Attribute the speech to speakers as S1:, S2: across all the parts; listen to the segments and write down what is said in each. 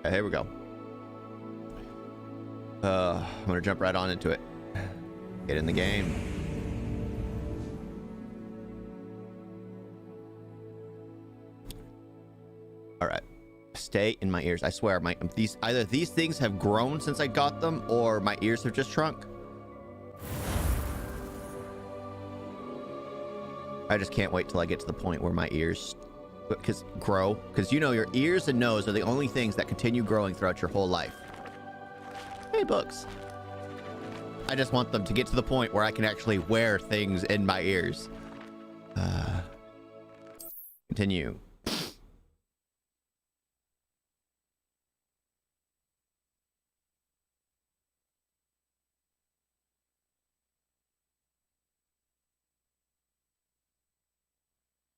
S1: Okay, here we go. I'm gonna jump right on into it. Get in the game. All right. Stay in my ears. I swear, either these things have grown since I got them, or my ears have just shrunk. I just can't wait till I get to the point where my ears grow. Because you know, your ears and nose are the only things that continue growing throughout your whole life. Hey, books. I just want them to get to the point where I can actually wear things in my ears. Continue.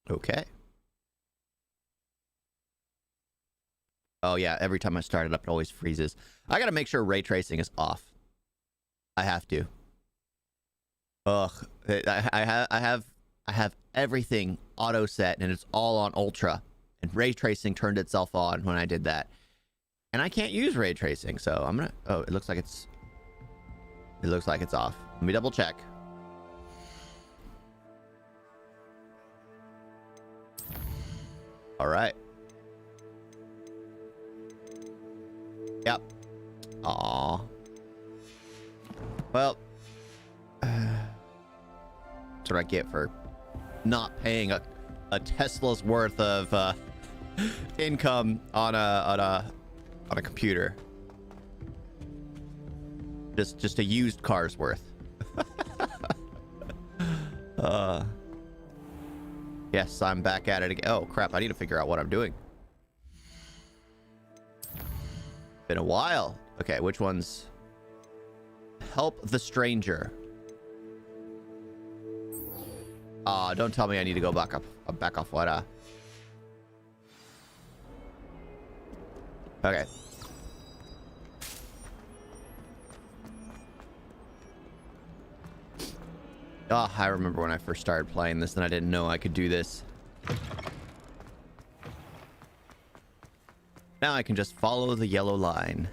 S1: Okay. Oh yeah, every time I start it up, it always freezes. I gotta make sure ray tracing is off. I have to. Ugh. I have everything auto set and it's all on ultra. And ray tracing turned itself on when I did that. And I can't use ray tracing, so I'm gonna... Oh, it looks like it's off. Let me double check. All right. Yep. Aww. Well, that's what I get for not paying a Tesla's worth of income on a computer. Just a used car's worth. Yes, I'm back at it again. Oh crap! I need to figure out what I'm doing. Been a while. Okay, which one's... Help the stranger. Don't tell me I need to go back off what, Okay. Oh, I remember when I first started playing this and I didn't know I could do this. Now I can just follow the yellow line.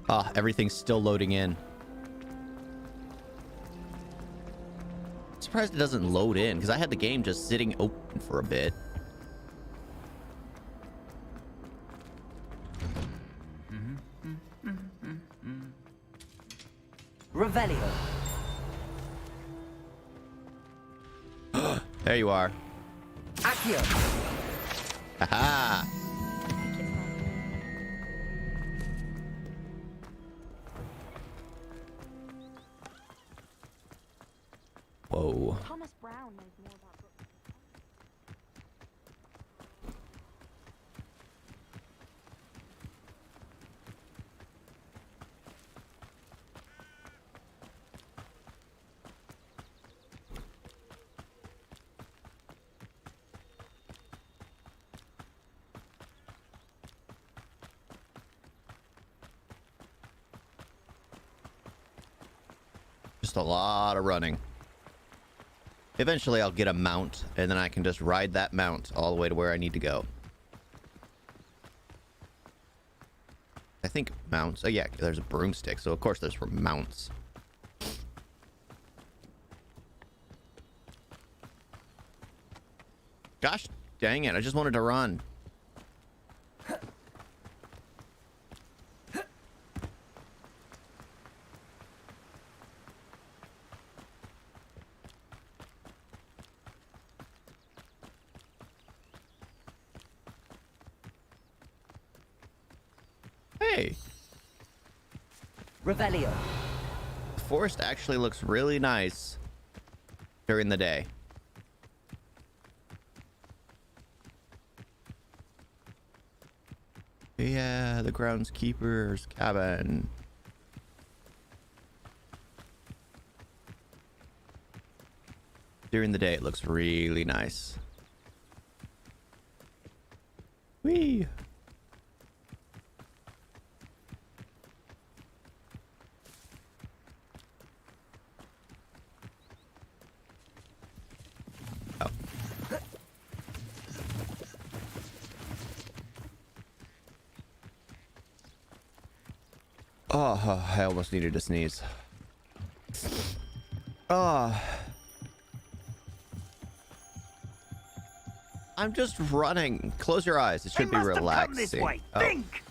S1: Ah, everything's still loading in. Surprised it doesn't load in, because I had the game just sitting open for a bit.
S2: Revelio.
S1: There you are.
S2: Accio.
S1: Haha. Whoa.
S3: Thomas Brown knows more about books.
S1: Just a lot of running. Eventually I'll get a mount, and then I can just ride that mount all the way to where I need to go. I think mounts... Oh yeah, there's a broomstick, so of course there's for mounts. Gosh dang it, I just wanted to run. Hey.
S2: Revelio.
S1: The forest actually looks really nice during the day. Yeah, the groundskeeper's cabin. During the day, it looks really nice. Whee! Oh. Oh, I almost needed to sneeze. Oh. I'm just running. Close your eyes. It should be relaxing.
S4: This way.
S1: Oh.
S4: Think!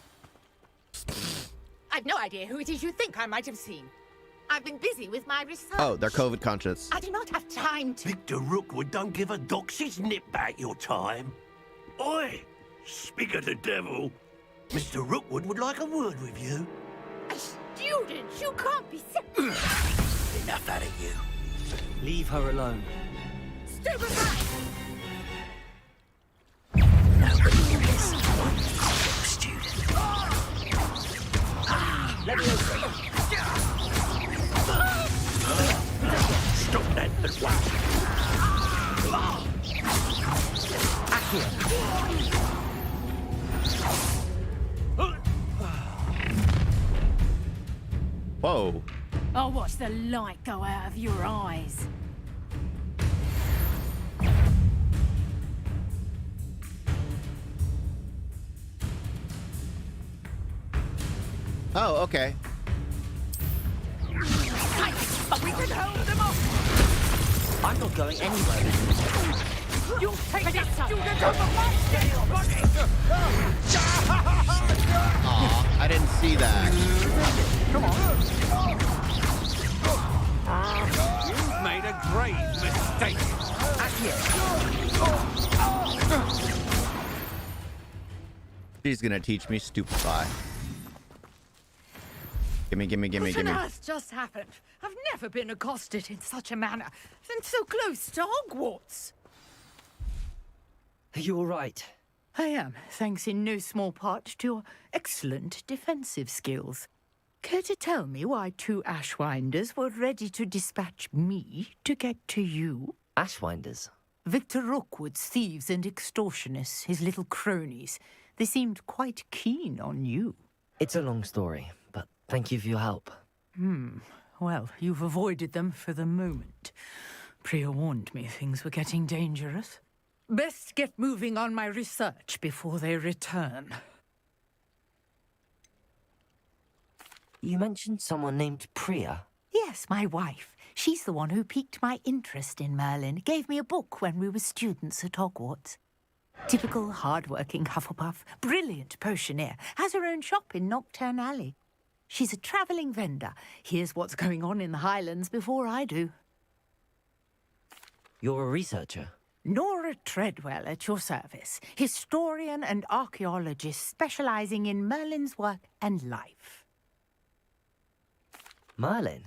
S5: I've no idea who it is you think I might have seen. I've been busy with my research.
S1: Oh, they're COVID conscious.
S5: I do not have time to...
S4: Victor Rookwood don't give a doxy's nip back your time. Oi! Speak of the devil. Mr. Rookwood would like a word with you.
S5: A student? You can't be...
S4: Enough out of you.
S2: Leave her alone.
S5: Stupid right!
S4: Student.
S2: Let me open.
S4: Stop that at once.
S2: Accio.
S1: Whoa.
S3: I'll watch the light go out of your eyes.
S1: Oh, okay.
S5: But we can hold them off!
S2: I'm not going anywhere.
S5: You'll take this student over my body!
S1: Aw, I didn't see that.
S4: Come on. You've made a grave mistake.
S1: She's gonna teach me stupefy. Gimme.
S5: What on earth just happened? I've never been accosted in such a manner, and so close to Hogwarts.
S2: Are you all right?
S5: I am, thanks in no small part to your excellent defensive skills. Care to tell me why two Ashwinders were ready to dispatch me to get to you?
S2: Ashwinders?
S5: Victor Rookwood's thieves and extortionists, his little cronies. They seemed quite keen on you.
S2: It's a long story, but thank you for your help.
S5: Well, you've avoided them for the moment. Priya warned me things were getting dangerous. Best get moving on my research before they return.
S2: You mentioned someone named Priya.
S5: Yes, my wife. She's the one who piqued my interest in Merlin. Gave me a book when we were students at Hogwarts. Typical hard-working Hufflepuff, brilliant potioneer, has her own shop in Nocturne Alley. She's a travelling vendor. Hears what's going on in the Highlands before I do.
S2: You're a researcher.
S5: Nora Treadwell at your service, historian and archaeologist specialising in Merlin's work and life.
S2: Merlin?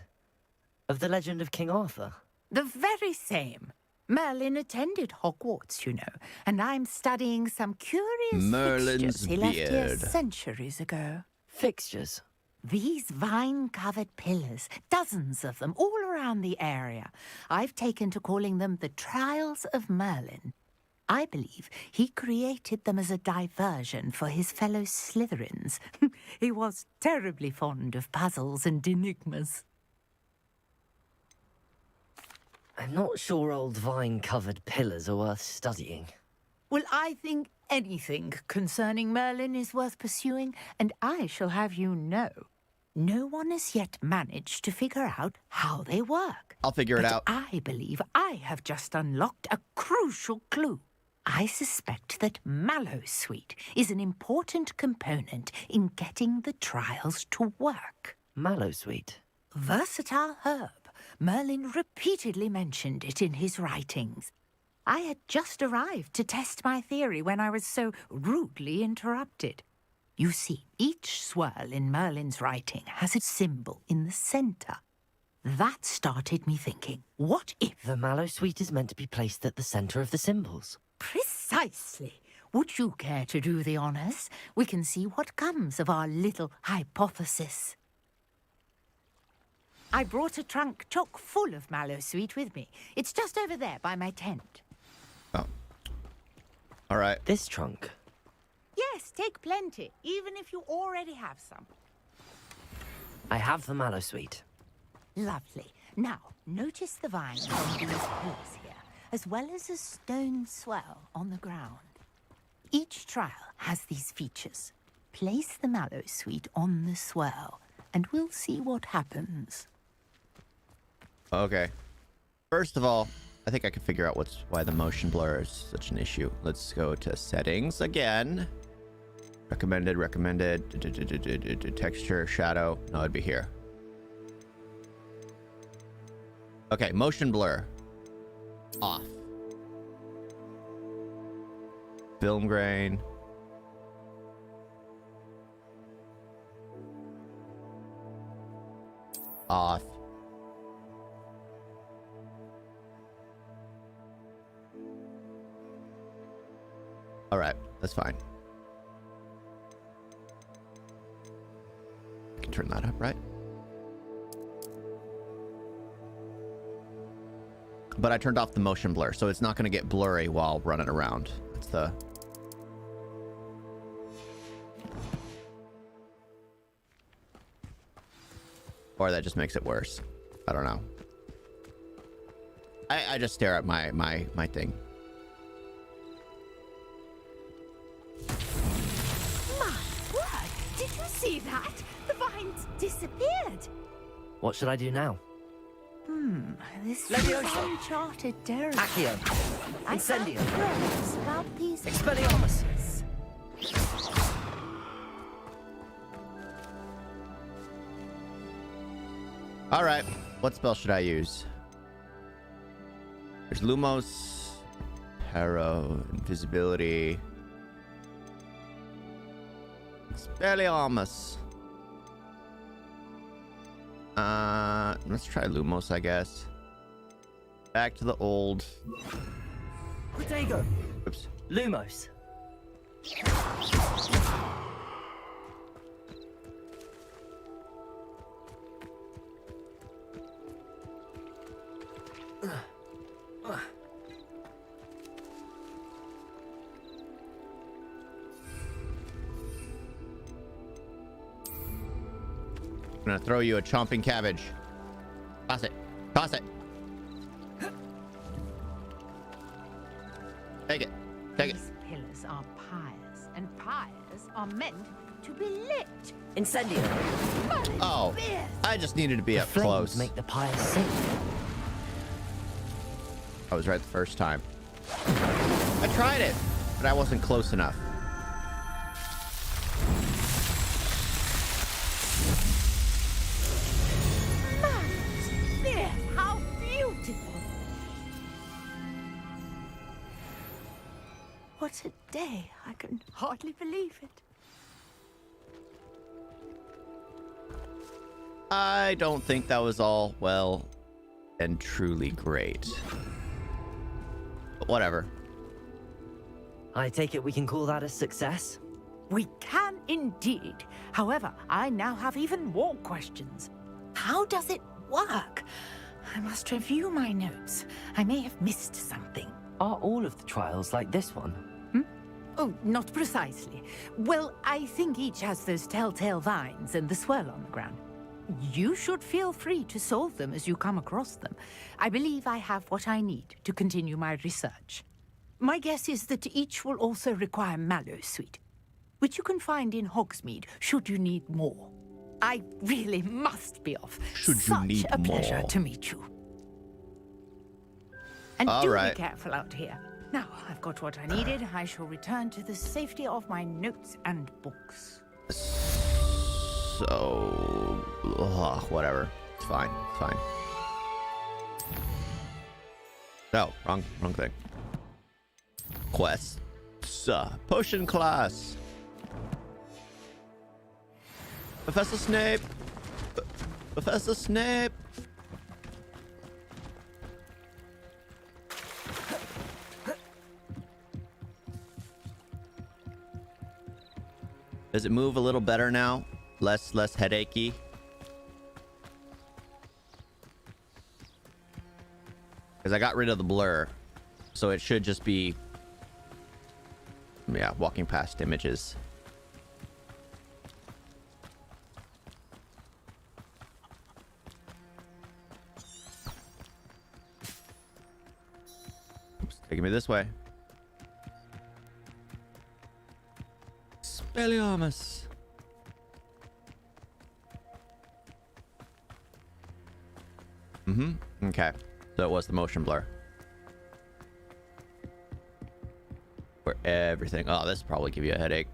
S2: Of the legend of King Arthur?
S5: The very same. Merlin attended Hogwarts, you know, and I'm studying some curious
S1: Merlin's
S5: fixtures he left here
S1: beard.
S5: centuries ago.
S2: Fixtures?
S5: These vine-covered pillars, dozens of them, all around the area. I've taken to calling them the Trials of Merlin. I believe he created them as a diversion for his fellow Slytherins. He was terribly fond of puzzles and enigmas.
S2: I'm not sure old vine-covered pillars are worth studying.
S5: Well, I think anything concerning Merlin is worth pursuing, and I shall have you know, no one has yet managed to figure out how they work.
S1: I'll figure it out.
S5: I believe I have just unlocked a crucial clue. I suspect that Mallowsweet is an important component in getting the trials to work.
S2: Mallowsweet?
S5: Versatile herb. Merlin repeatedly mentioned it in his writings. I had just arrived to test my theory when I was so rudely interrupted. You see, each swirl in Merlin's writing has a symbol in the centre. That started me thinking, what if...
S2: The Mallowsweet is meant to be placed at the centre of the symbols.
S5: Precisely. Would you care to do the honours? We can see what comes of our little hypothesis. I brought a trunk chock full of Mallowsweet with me. It's just over there by my tent.
S1: Oh. All right.
S2: This trunk?
S5: Yes, take plenty, even if you already have some.
S2: I have the Mallowsweet.
S5: Lovely. Now, notice the vines on these pillars here, as well as a stone swell on the ground. Each trial has these features. Place the Mallowsweet on the swirl. and we'll see what happens.
S1: Okay. First of all, I think I can figure out why the motion blur is such an issue. Let's go to settings again. Recommended. Texture, shadow. No, it'd be here. Okay, motion blur. Off. Film grain. Off. All right, that's fine. I can turn that up, right? But I turned off the motion blur, so it's not going to get blurry while running around. That's the... Or that just makes it worse. I don't know. I just stare at my thing.
S5: My word! Did you see that? The vines disappeared.
S2: What should I do now?
S5: This
S2: Leviosa.
S5: is uncharted territory.
S2: Accio.
S5: I
S2: Incendio.
S5: have friends about these
S2: Expelliarmus.
S1: All right, what spell should I use? There's Lumos, Harrow, Invisibility, Expelliarmus. Let's try Lumos, I guess. Back to the old.
S2: Protego.
S1: Oops.
S2: Lumos.
S1: I'm gonna throw you a chomping cabbage. Toss it. Toss it. Take it. Take it.
S5: These pillars are pyres, and pyres are meant to be lit.
S2: Incendio.
S1: Oh, I just needed to be
S2: The
S1: up
S2: flames
S1: close.
S2: make the pyre sing.
S1: I was right the first time. I tried it, but I wasn't close enough.
S5: There, how beautiful! What a day! I can hardly believe it.
S1: I don't think that was all well and truly great. But whatever.
S2: I take it we can call that a success?
S5: We can indeed. However, I now have even more questions. How does it work? I must review my notes. I may have missed something.
S2: Are all of the trials like this one?
S5: Oh, not precisely. Well, I think each has those telltale vines and the swirl on the ground. You should feel free to solve them as you come across them. I believe I have what I need to continue my research. My guess is that each will also require Mallowsweet, which you can find in Hogsmeade should you need more. I really must be off.
S1: Should you
S5: Such
S1: need
S5: a pleasure
S1: more.
S5: to meet you. And
S1: All
S5: do
S1: right.
S5: be careful out here. Now, I've got what I needed. I shall return to the safety of my notes and books.
S1: So, whatever. It's fine. It's fine. No, wrong thing. Quest. Potion class. Professor Snape. Professor Snape. Does it move a little better now? Less headachy? Because I got rid of the blur. So it should just be... yeah, walking past images. Oops, taking me this way. Expelliarmus. Okay. So it was the motion blur. For everything. Oh, this will probably give you a headache.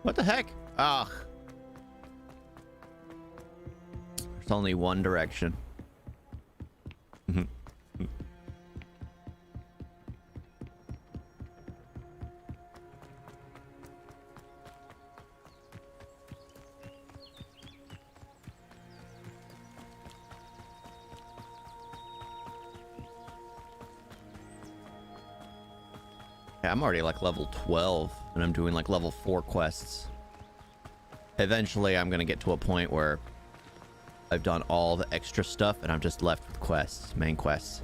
S1: What the heck? Ugh. There's only one direction. Yeah, I'm already like level 12 and I'm doing like level 4 quests. Eventually I'm gonna get to a point where I've done all the extra stuff and I'm just left with quests, main quests.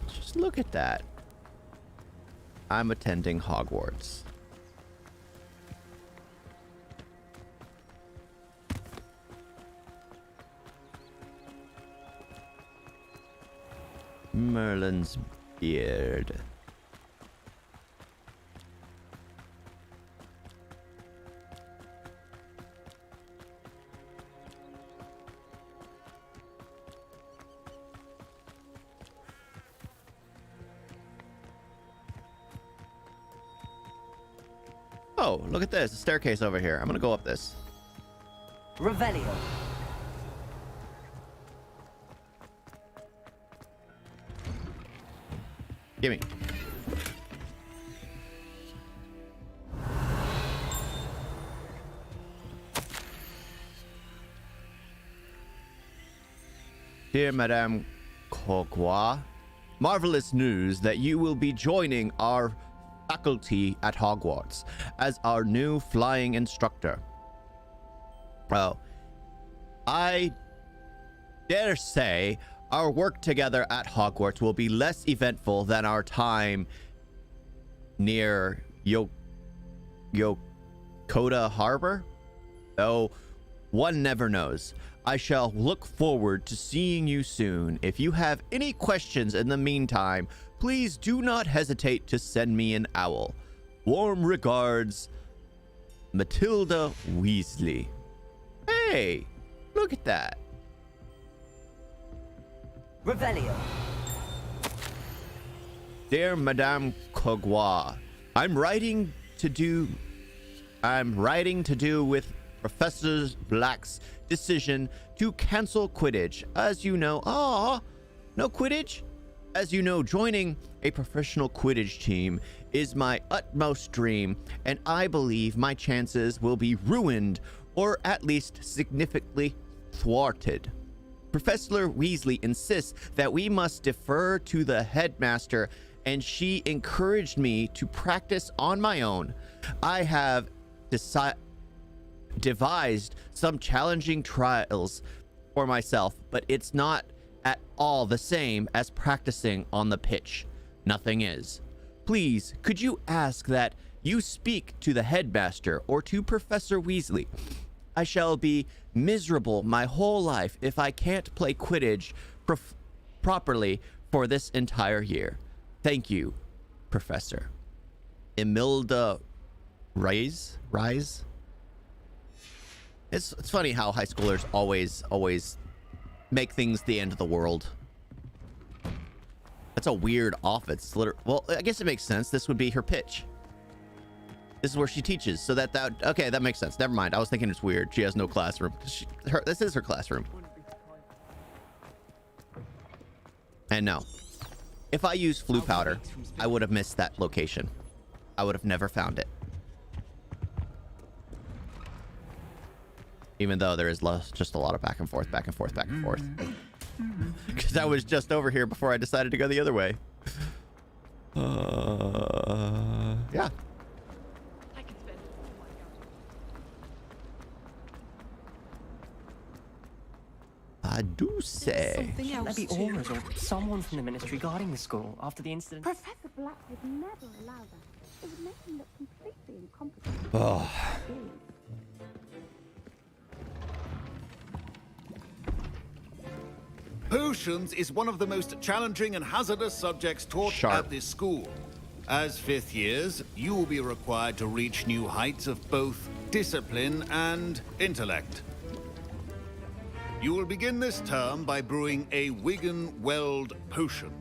S1: Just look at that. I'm attending Hogwarts. Merlin's beard. Oh, look at this. A staircase over here. I'm gonna go up this.
S2: Revelio.
S1: Gimme. Dear Madame Courtois, marvelous news that you will be joining our faculty at Hogwarts as our new flying instructor. Oh, I dare say our work together at Hogwarts will be less eventful than our time near Yokota Harbor, though one never knows. I shall look forward to seeing you soon. If you have any questions in the meantime, please do not hesitate to send me an owl. Warm regards, Matilda Weasley. Hey, look at that.
S2: Revelio.
S1: Dear Madame Courtois, I'm writing to do with Professor Black's decision to cancel Quidditch. As you know, no Quidditch? As you know, joining a professional Quidditch team is my utmost dream, and I believe my chances will be ruined or at least significantly thwarted. Professor Weasley insists that we must defer to the headmaster, and she encouraged me to practice on my own. I have devised some challenging trials for myself, but it's not at all the same as practicing on the pitch. Nothing is. Please, could you ask that you speak to the headmaster or to Professor Weasley? I shall be miserable my whole life if I can't play Quidditch properly for this entire year. Thank you, Professor. Imelda Rise? It's funny how high schoolers always make things the end of the world. That's a weird office. Well, I guess it makes sense. This would be her pitch. This is where she teaches, so okay, that makes sense. Never mind. I was thinking it's weird. She has no classroom. This is her classroom. And no, if I used flu powder, I would have missed that location. I would have never found it. Even though there is just a lot of back and forth. Because I was just over here before I decided to go the other way. Yeah. I do say.
S6: Maybe Aura's or someone from the ministry guarding the school after the incident.
S7: Professor Black would never allow that. It would make him look completely incompetent.
S1: Oh.
S8: Potions is one of the most challenging and hazardous subjects taught
S1: Sharp.
S8: at this school. As fifth years, you will be required to reach new heights of both discipline and intellect. You will begin this term by brewing a Wiggenweld potion.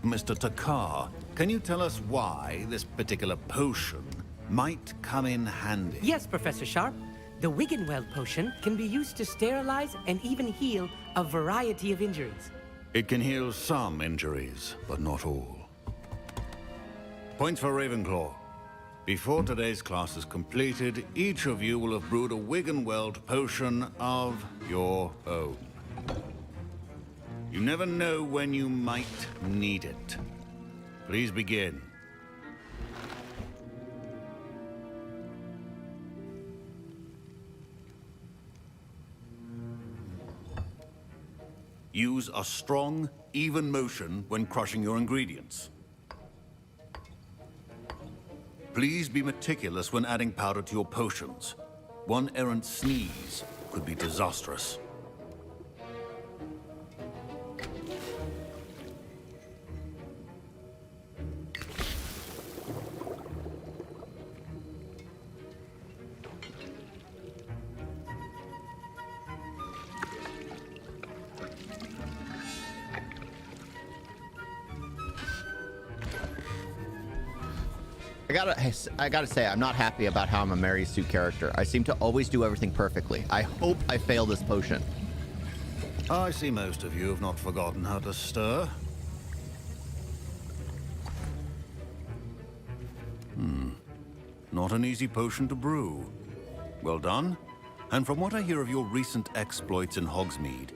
S8: Mr. Takar, can you tell us why this particular potion might come in handy?
S9: Yes, Professor Sharp. The Wiggenweld potion can be used to sterilize and even heal a variety of injuries.
S8: It can heal some injuries, but not all. Points for Ravenclaw. Before today's class is completed, each of you will have brewed a Wiggenweld potion of your own. You never know when you might need it. Please begin. Use a strong, even motion when crushing your ingredients. Please be meticulous when adding powder to your potions. One errant sneeze could be disastrous.
S1: I gotta say, I'm not happy about how I'm a Mary Sue character. I seem to always do everything perfectly. I hope I fail this potion.
S8: I see most of you have not forgotten how to stir. Not an easy potion to brew. Well done. And from what I hear of your recent exploits in Hogsmeade,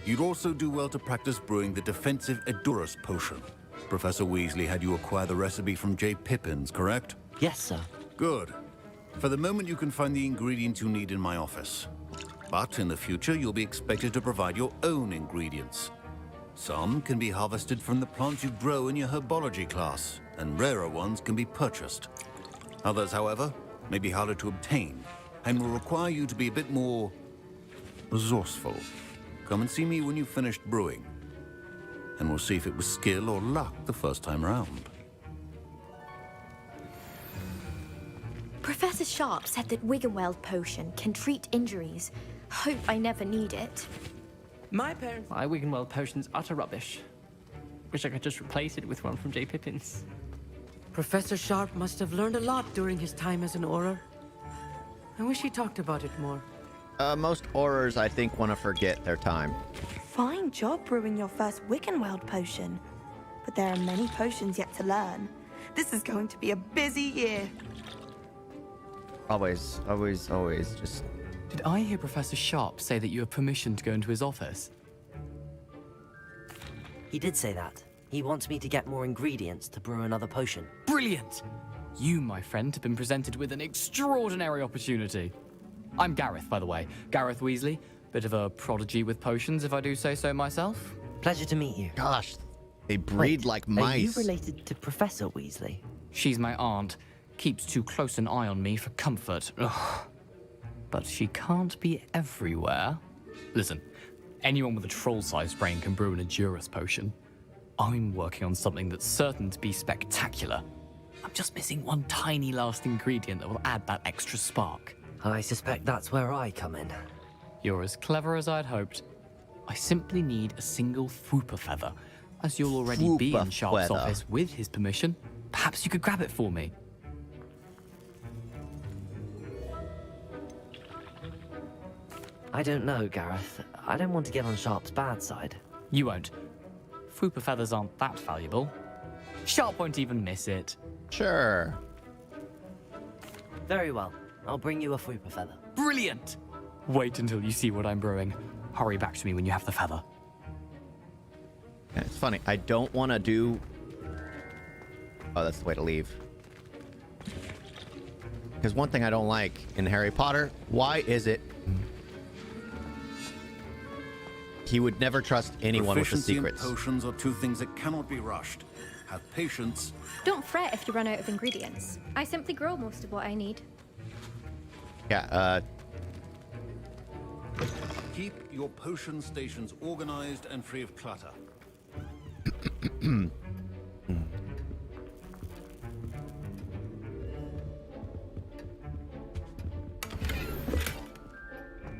S8: you'd also do well to practice brewing the defensive Edurus potion. Professor Weasley had you acquire the recipe from J. Pippin's, correct?
S2: Yes, sir.
S8: Good. For the moment, you can find the ingredients you need in my office. But in the future, you'll be expected to provide your own ingredients. Some can be harvested from the plants you grow in your herbology class, and rarer ones can be purchased. Others, however, may be harder to obtain, and will require you to be a bit more resourceful. Come and see me when you've finished brewing, and we'll see if it was skill or luck the first time round.
S10: Professor Sharp said that Wiggenweld potion can treat injuries. Hope I never need it.
S6: My parents buy Wiggenweld potions utter rubbish. Wish I could just replace it with one from J. Pippin's.
S9: Professor Sharp must have learned a lot during his time as an Auror. I wish he talked about it more.
S1: Most Aurors, I think, want to forget their time.
S11: Fine job brewing your first Wiggenweld potion. But there are many potions yet to learn. This is going to be a busy year.
S1: Always just...
S6: Did I hear Professor Sharp say that you have permission to go into his office?
S2: He did say that. He wants me to get more ingredients to brew another potion.
S6: Brilliant! You, my friend, have been presented with an extraordinary opportunity. I'm Gareth, by the way. Gareth Weasley. Bit of a prodigy with potions, if I do say so myself.
S2: Pleasure to meet you.
S1: Gosh, they breed like mice.
S2: Are you related to Professor Weasley?
S6: She's my aunt. Keeps too close an eye on me for comfort. Ugh. But she can't be everywhere. Listen, anyone with a troll-sized brain can brew an Edurus potion. I'm working on something that's certain to be spectacular. I'm just missing one tiny last ingredient that will add that extra spark.
S2: I suspect that's where I come in.
S6: You're as clever as I'd hoped. I simply need a single Fwooper feather. As you'll already be in Sharp's office with his permission, perhaps you could grab it for me.
S2: I don't know, Gareth. I don't want to get on Sharp's bad side.
S6: You won't. Fwooper feathers aren't that valuable. Sharp won't even miss it.
S1: Sure.
S2: Very well. I'll bring you a Fwooper feather.
S6: Brilliant! Wait until you see what I'm brewing. Hurry back to me when you have the feather.
S1: Yeah, it's funny. I don't want to do... Oh, that's the way to leave. Because one thing I don't like in Harry Potter, why is it... He would never trust anyone with the secrets.
S8: And potions are two things that cannot be rushed. Have patience.
S10: Don't fret if you run out of ingredients. I simply grow most of what I need.
S1: Yeah,
S8: Keep your potion stations organized and free of clutter.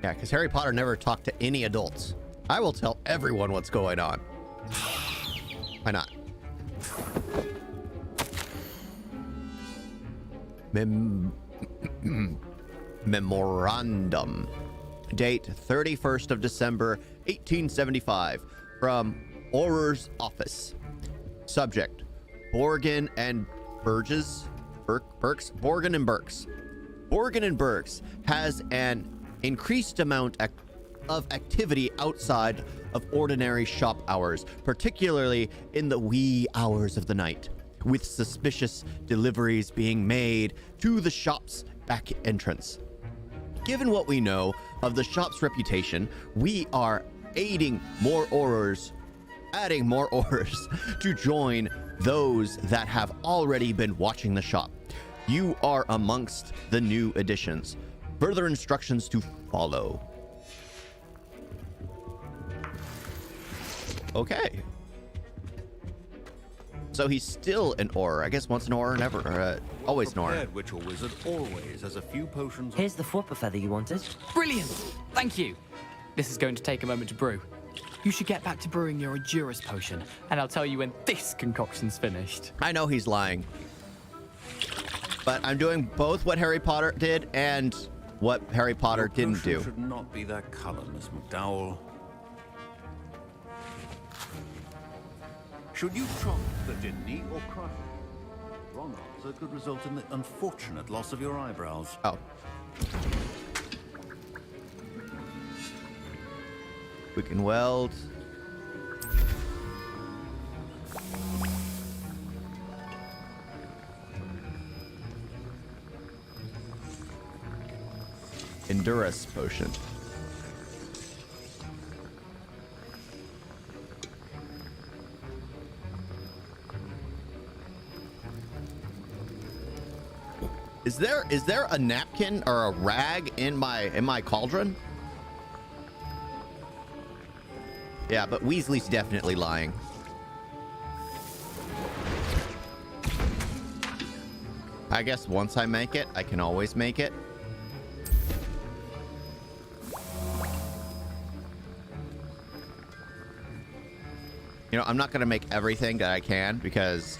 S1: Yeah, because Harry Potter never talked to any adults. I will tell everyone what's going on. Why not? Memorandum. Date 31st of December, 1875. From Auror's office. Subject: Borgin and Burgess. Burks? Borgin and Burks. Borgin and Burks has an increased amount of activity outside of ordinary shop hours, particularly in the wee hours of the night, with suspicious deliveries being made to the shop's back entrance. Given what we know of the shop's reputation, we are adding more Aurors to join those that have already been watching the shop. You are amongst the new additions. Further instructions to follow. Okay. So he's still an Auror. I guess once an Auror, never. Always an Auror.
S8: Prepared witch or wizard always has a few potions.
S2: Here's the Fwooper feather you wanted.
S6: Brilliant! Thank you. This is going to take a moment to brew. You should get back to brewing your Edurus potion, and I'll tell you when this concoction's finished.
S1: I know he's lying. But I'm doing both what Harry Potter did and what Harry Potter didn't do.
S8: Should not be that color, Miss McDowell. Should you chop the kidney or crush it? Wrong answer could result in the unfortunate loss of your eyebrows.
S1: Oh. We can weld. Endurance potion. Is there a napkin or a rag in my cauldron? Yeah, but Weasley's definitely lying. I guess once I make it, I can always make it. You know, I'm not going to make everything that I can because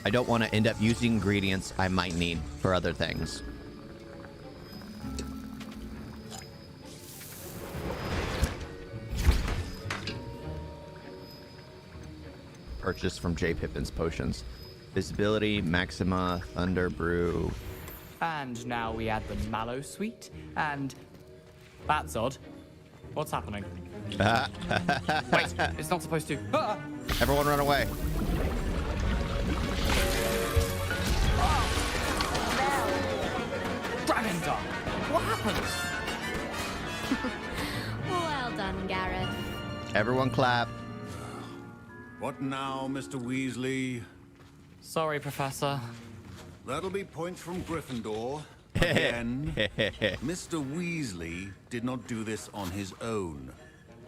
S1: I don't want to end up using ingredients I might need for other things. Purchase from J. Pippin's Potions. Visibility, Maxima, Thunder Brew.
S6: And now we add the Mallow Sweet, and that's odd. What's happening? Wait, it's not supposed to. Ah!
S1: Everyone run away.
S6: Dragon Dog! What happened?
S10: Well done, Gareth.
S1: Everyone clap.
S8: What now, Mr. Weasley?
S6: Sorry, Professor.
S8: That'll be points from Gryffindor. Again, Mr. Weasley did not do this on his own.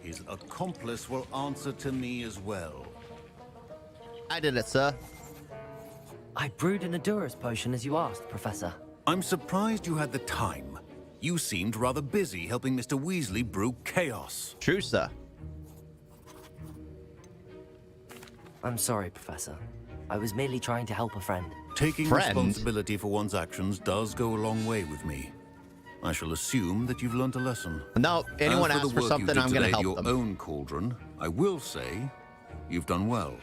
S8: His accomplice will answer to me as well.
S1: I did it, sir.
S2: I brewed an Edurus potion as you asked, Professor.
S8: I'm surprised you had the time. You seemed rather busy helping Mr. Weasley brew chaos.
S1: True, sir.
S2: I'm sorry, Professor. I was merely trying to help a friend.
S8: Taking responsibility for one's actions does go a long way with me. I shall assume that you've learned a lesson.
S1: No, anyone asks for something, I'm going to help
S8: your
S1: them.
S8: own cauldron, I will say you've done well.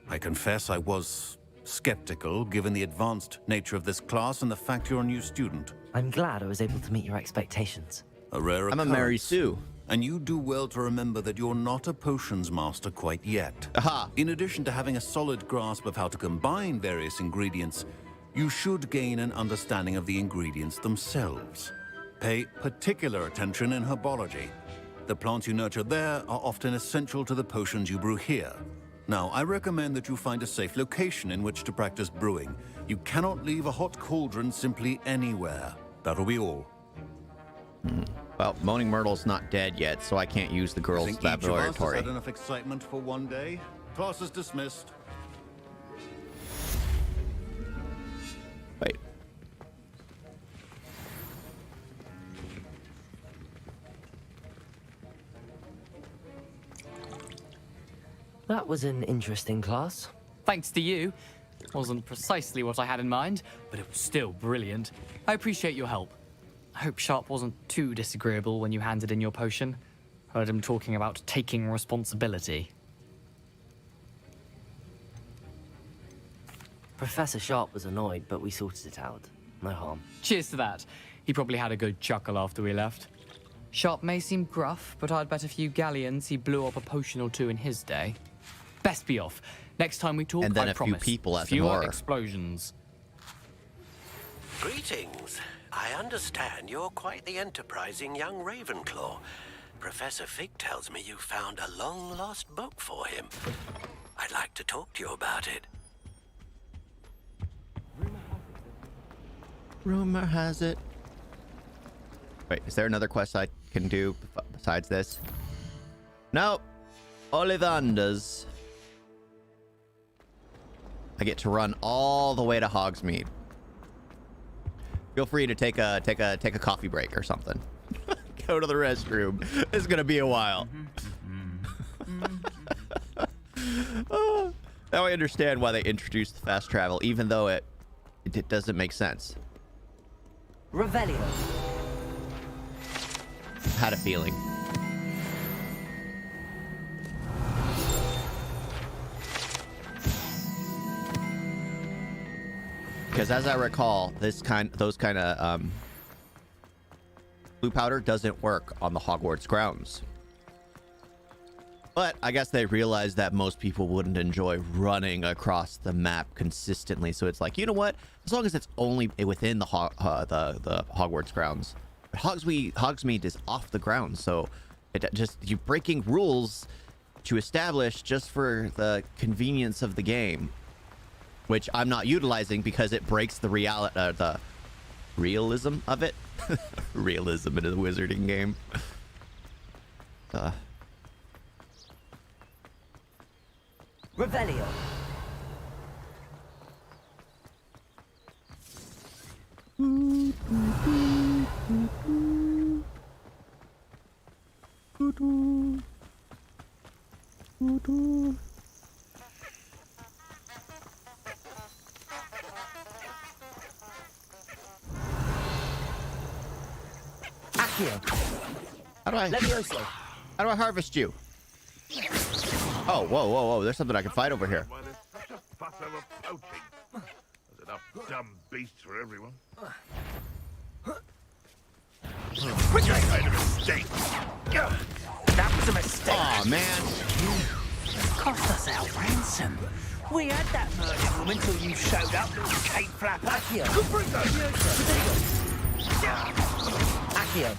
S8: I confess I was skeptical given the advanced nature of this class and the fact you're a new student.
S2: I'm glad I was able to meet your expectations.
S8: A rare
S1: I'm a
S8: occurrence.
S1: Mary Sue.
S8: And you do well to remember that you're not a potions master quite yet.
S1: Aha.
S8: In addition to having a solid grasp of how to combine various ingredients, you should gain an understanding of the ingredients themselves. Pay particular attention in herbology. The plants you nurture there are often essential to the potions you brew here. Now, I recommend that you find a safe location in which to practice brewing. You cannot leave a hot cauldron simply anywhere. That'll be all.
S1: Well, Moaning Myrtle's not dead yet, so I can't use the
S8: I
S1: girl's
S8: think each of us has
S1: laboratory.
S8: had enough excitement for one day. Class is dismissed.
S1: Wait.
S2: That was an interesting class.
S6: Thanks to you. Wasn't precisely what I had in mind, but it was still brilliant. I appreciate your help. I hope Sharp wasn't too disagreeable when you handed in your potion. Heard him talking about taking responsibility.
S2: Professor Sharp was annoyed, but we sorted it out. No harm.
S6: Cheers to that. He probably had a good chuckle after we left. Sharp may seem gruff, but I'd bet a few galleons he blew up a potion or two in his day. Best be off. Next time we talk,
S1: And then
S6: I
S1: a few
S6: promise,
S1: people at the
S6: fewer
S1: bar.
S6: explosions.
S4: Greetings. I understand you're quite the enterprising young Ravenclaw. Professor Fig tells me you found a long-lost book for him. I'd like to talk to you about it.
S1: Rumor has it. Wait, is there another quest I can do besides this? Nope. Ollivanders. I get to run all the way to Hogsmeade. Feel free to take a coffee break or something. Go to the restroom. It's gonna be a while. Now I understand why they introduced the fast travel, even though it doesn't make sense.
S2: Revelio.
S1: Had a feeling. Because as I recall, those kind of blue powder doesn't work on the Hogwarts grounds. But I guess they realized that most people wouldn't enjoy running across the map consistently, so it's like, you know what? As long as it's only within the Hogwarts grounds. But Hogsmeade is off the grounds, so you're breaking rules to establish just for the convenience of the game, which I'm not utilizing because it breaks the realism of it. Realism in a wizarding game.
S2: Revelio.
S1: How do I harvest you? Oh, whoa. There's something I can fight over here.
S12: Why there's such a fuss over poaching? There's enough dumb beasts for everyone. Quick, I made a mistake.
S9: That was a mistake.
S1: Aw, man.
S9: Cost us our ransom. We had that murdered woman till you showed up, little Kate Flapper. Accio. Good bring Accio.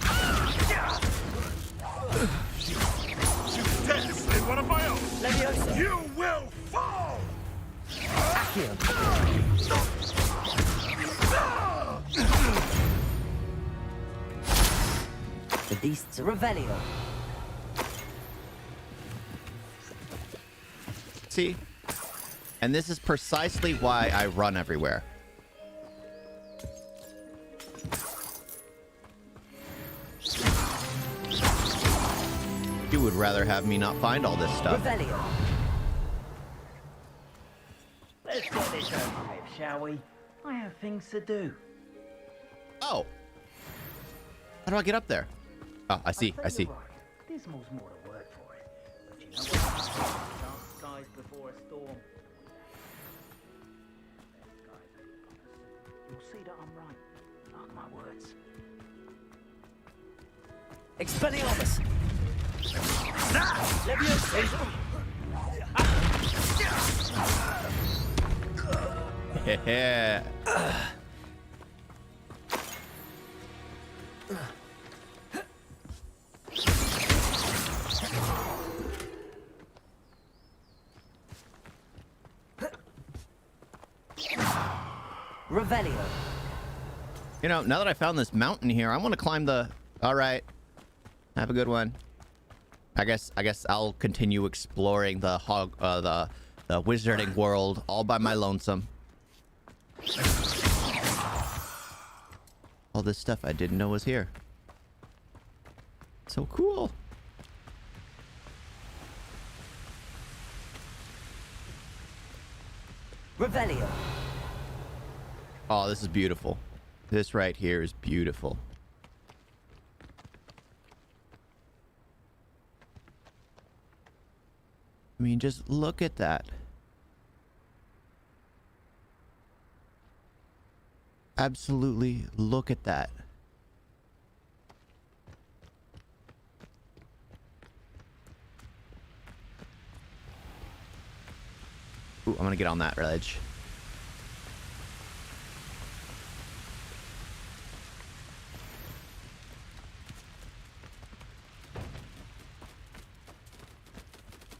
S12: You dare to slay one of my own.
S9: Leviosa.
S12: You will fall.
S9: Accio.
S2: The beasts are Revelio.
S1: See? And this is precisely why I run everywhere. You would rather have me not find all this stuff.
S2: Revelio.
S13: Let's get this over with, shall we? I have things to do.
S1: Oh. How do I get up there? Oh, I see.
S13: Dismal's more to work for it. But you know what? Dark skies before a storm. You'll see that I'm right. Mark my words.
S2: Expelliarmus.
S1: Yeah.
S2: Revelio.
S1: You know, now that I found this mountain here, I want to climb the... All right. Have a good one. I guess I'll continue exploring the wizarding world all by my lonesome. All this stuff I didn't know was here. So cool.
S2: Revelio.
S1: Oh, this is beautiful. This right here is beautiful. I mean, just look at that. Absolutely look at that. Ooh, I'm gonna get on that ledge.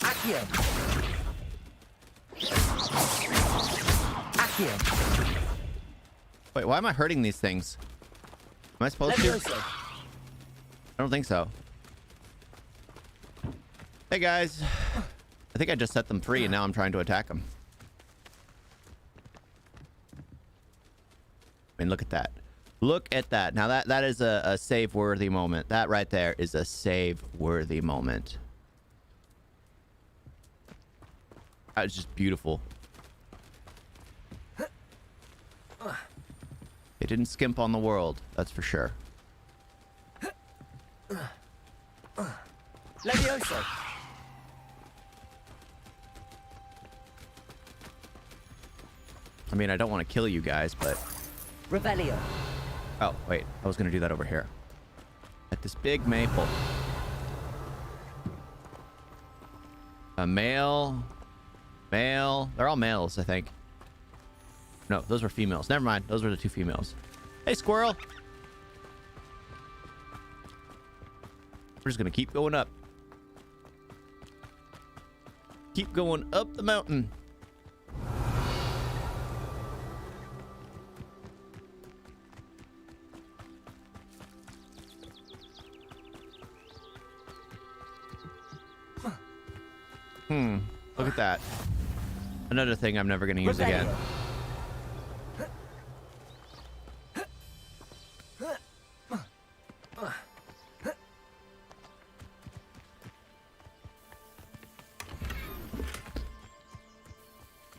S2: Accio. Accio.
S1: Wait, why am I hurting these things? Am I supposed to? I don't think so. Hey guys. I think I just set them free and now I'm trying to attack them. I mean, look at that. Look at that. Now that is a save-worthy moment. That right there is a save-worthy moment. That was just beautiful. It didn't skimp on the world, that's for sure.
S2: Levioso.
S1: I mean, I don't want to kill you guys, but...
S2: Revelio.
S1: Oh, wait. I was going to do that over here. At this big maple. A male. Male. They're all males, I think. No, those were females. Never mind. Those were the two females. Hey, squirrel. We're just going to keep going up. Keep going up the mountain. Look at that. Another thing I'm never going to use again.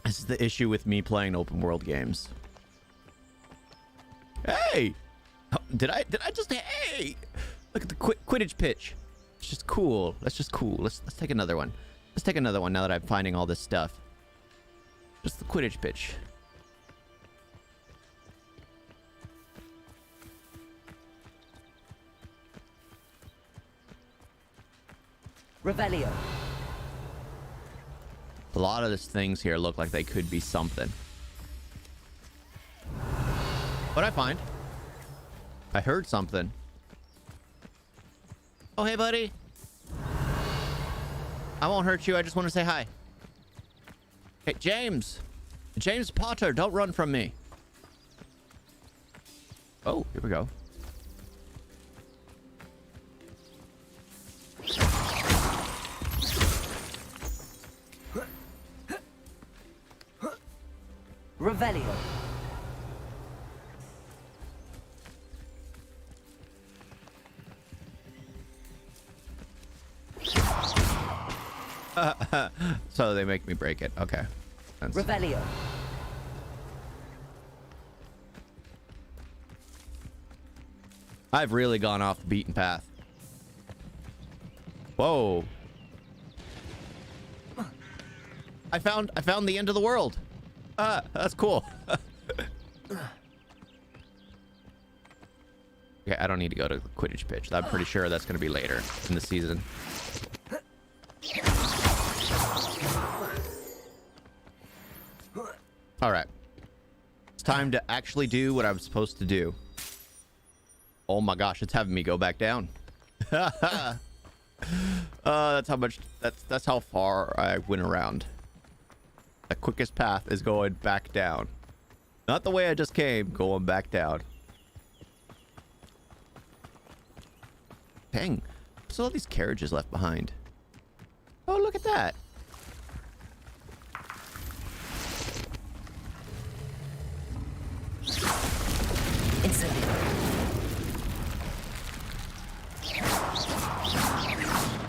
S1: This is the issue with me playing open world games. Hey! Oh, did I just... Hey! Look at the Quidditch pitch. It's just cool. That's just cool. Let's take another one. Let's take another one now that I'm finding all this stuff. Just the Quidditch pitch.
S2: Revelio.
S1: A lot of these things here look like they could be something. What'd I find? I heard something. Oh, hey, buddy. I won't hurt you. I just want to say hi. Hey, James. James Potter, don't run from me. Oh, here we go.
S2: Revelio.
S1: So they make me break it. Okay.
S2: Revelio.
S1: I've really gone off the beaten path. Whoa. I found the end of the world. That's cool. Okay, I don't need to go to the Quidditch pitch. I'm pretty sure that's going to be later in the season. All right. It's time to actually do what I'm supposed to do. Oh my gosh, it's having me go back down. That's how much. That's how far I went around. The quickest path is going back down. Not the way I just came, going back down. Dang. Still all these carriages left behind. Oh, look at that.
S2: Incendio.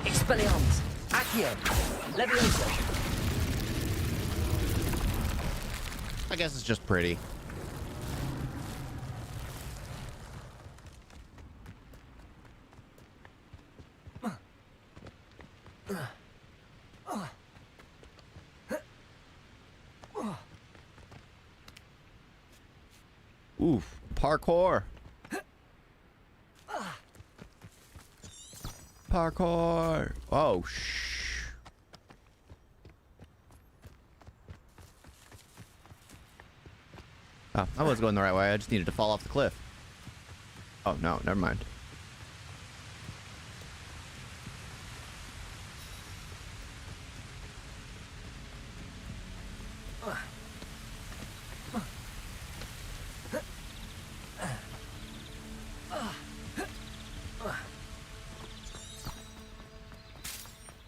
S2: Expelliarmus. Accio. Levioso.
S1: I guess it's just pretty. Oof, parkour. Parkour. Oh, shh. Oh, I was going the right way. I just needed to fall off the cliff. Oh, no, never mind.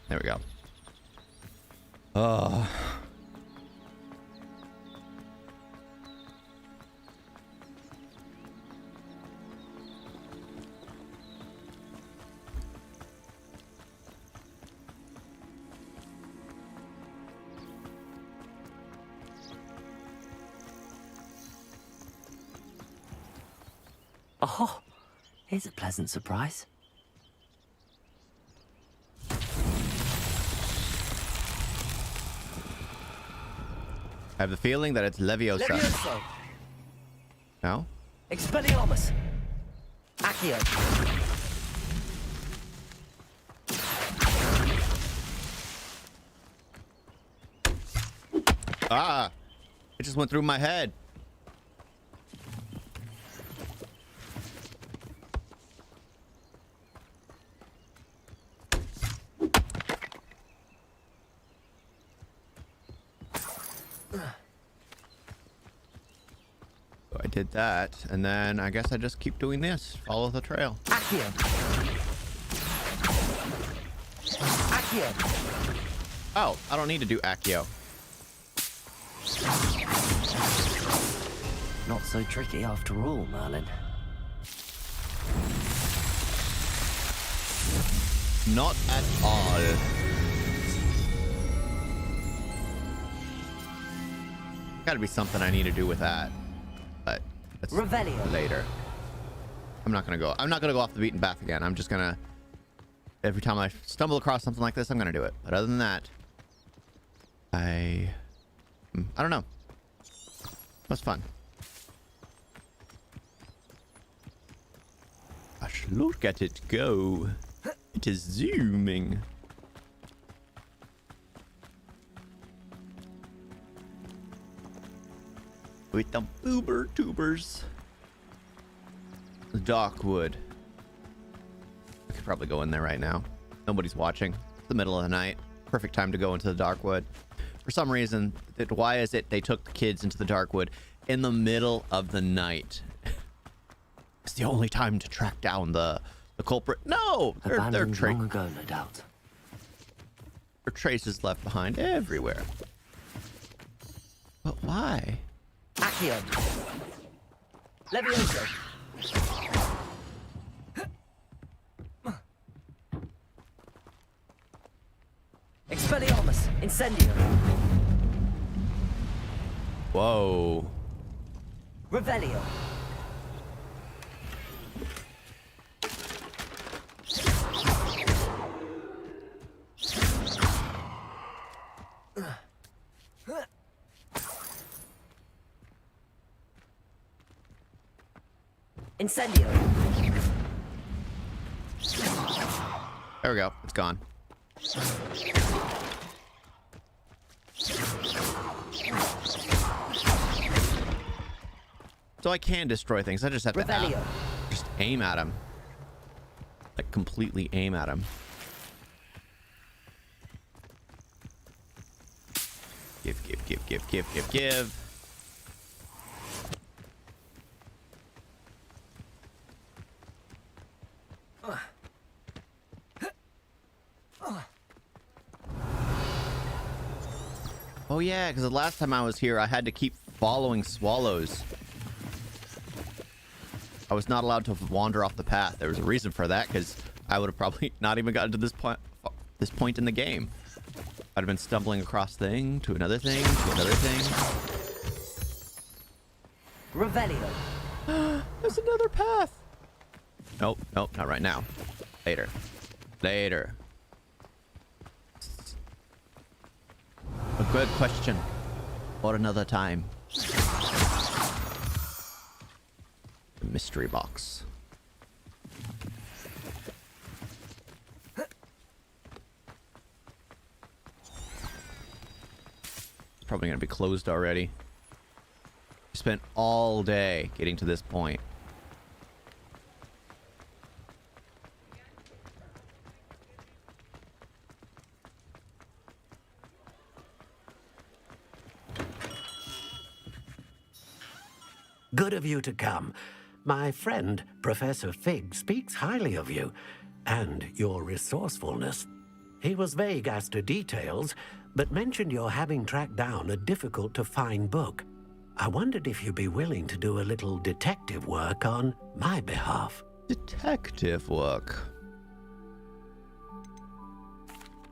S1: There we go. Oh.
S2: Oh, here's a pleasant surprise.
S1: I have the feeling that it's Leviosa.
S2: Levioso.
S1: No?
S2: Expelliarmus. Accio.
S1: Ah! It just went through my head. So I did that, and then I guess I just keep doing this. Follow the trail.
S2: Accio. Accio.
S1: Oh, I don't need to do Accio.
S2: Not so tricky after all, Merlin.
S1: Not at all. Gotta be something I need to do with that. But that's
S2: Revelio.
S1: Later. I'm not gonna go off the beaten path again. I'm just gonna, every time I stumble across something like this, I'm gonna do it. But other than that, I don't know. It was fun. Gosh, look at it go. It is zooming. With the boober tubers. The Darkwood. I could probably go in there right now. Nobody's watching. It's the middle of the night. Perfect time to go into the Darkwood. For some reason, why is it they took the kids into the Darkwood in the middle of the night? It's the only time to track down the culprit. No! They're
S2: long ago, no doubt.
S1: There are traces left behind everywhere. But why?
S2: Accio. Levioso. Expelliarmus. Incendio.
S1: Whoa.
S2: Revelio. Incendio.
S1: There we go. It's gone. So I can destroy things. I just have to just aim at them. Like completely aim at them. Give. Oh yeah, because the last time I was here, I had to keep following swallows. I was not allowed to wander off the path. There was a reason for that, because I would have probably not even gotten to this point in the game. I'd have been stumbling across thing to another thing to another thing.
S2: Revelio.
S1: There's another path. Nope, nope, not right now. Later. Later. A good question. For another time. The mystery box. It's probably gonna be closed already. Spent all day getting to this point.
S4: Good of you to come. My friend, Professor Fig, speaks highly of you and your resourcefulness. He was vague as to details, but mentioned your having tracked down a difficult-to-find book. I wondered if you'd be willing to do a little detective work on my behalf.
S1: Detective work?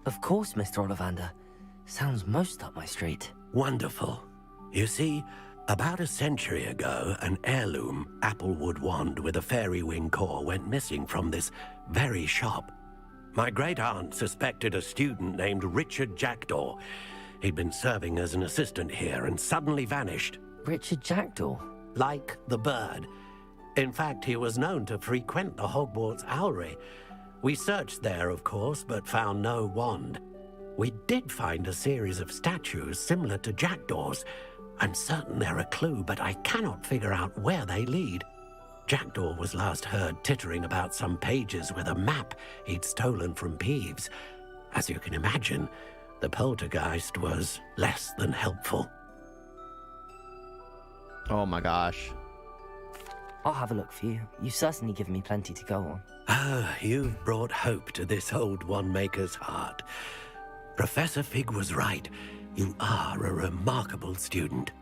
S2: Of course, Mr. Ollivander. Sounds most up my street.
S4: Wonderful. You see, about a century ago, an heirloom applewood wand with a fairy wing core went missing from this very shop. My great-aunt suspected a student named Richard Jackdaw. He'd been serving as an assistant here and suddenly vanished.
S2: Richard Jackdaw?
S4: Like the bird. In fact, he was known to frequent the Hogwarts Owlery. We searched there, of course, but found no wand. We did find a series of statues similar to Jackdaw's. I'm certain they're a clue, but I cannot figure out where they lead. Jackdaw was last heard tittering about some pages with a map he'd stolen from Peeves. As you can imagine, the poltergeist was less than helpful.
S1: Oh my gosh.
S2: I'll have a look for you. You've certainly given me plenty to go on.
S4: Ah, you've brought hope to this old one-maker's heart. Professor Fig was right. You are a remarkable student.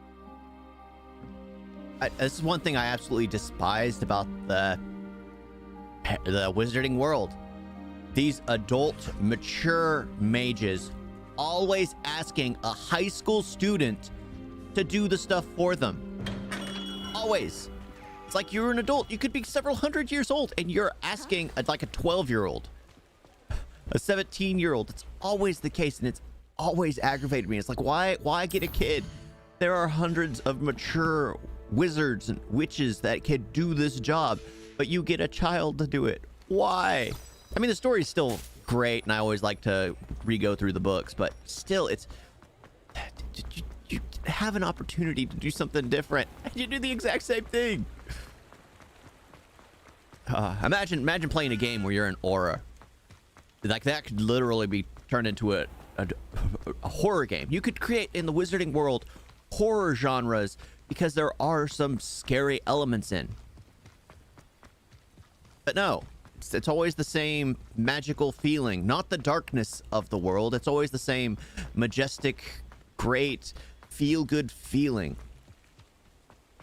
S1: This is one thing I absolutely despised about the wizarding world. These adult, mature mages always asking a high school student to do the stuff for them. Always. It's like you're an adult. You could be several hundred years old and you're asking like a 12-year-old, a 17-year-old. It's always the case, and it's always aggravated me. It's like, why get a kid? There are hundreds of mature wizards and witches that can do this job, but you get a child to do it. Why? I mean, the story's still great, and I always like to re-go through the books, but still, it's... You have an opportunity to do something different, and you do the exact same thing. Imagine playing a game where you're an aura. Like, that could literally be turned into a horror game. You could create, in the wizarding world, horror genres, because there are some scary elements in. But no, it's always the same magical feeling, not the darkness of the world. It's always the same majestic, great, feel-good feeling.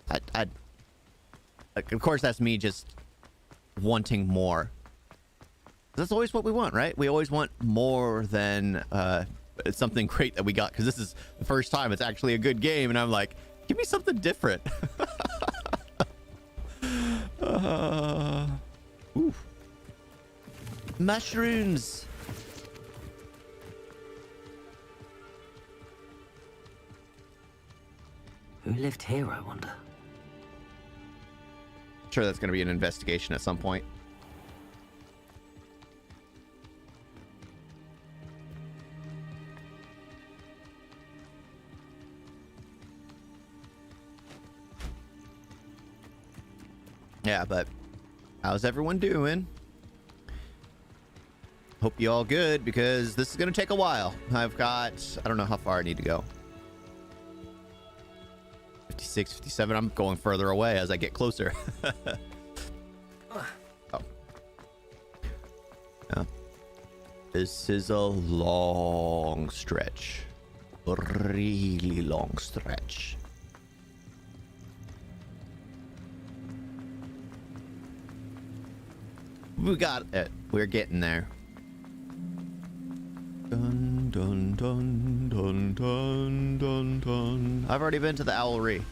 S1: Of course, that's me just wanting more. That's always what we want, right? We always want more than something great that we got, because this is the first time it's actually a good game, and I'm like, give me something different. Oof. Mushrooms.
S2: Who lived here, I wonder?
S1: Sure, that's going to be an investigation at some point. Yeah, but how's everyone doing? Hope you all good, because this is going to take a while. I've got, I don't know how far I need to go. 56, 57. I'm going further away as I get closer. Oh. Yeah. This is a long stretch. really long stretch. We got it. We're getting there. Dun dun dun dun dun dun dun. I've already been to the Owlery.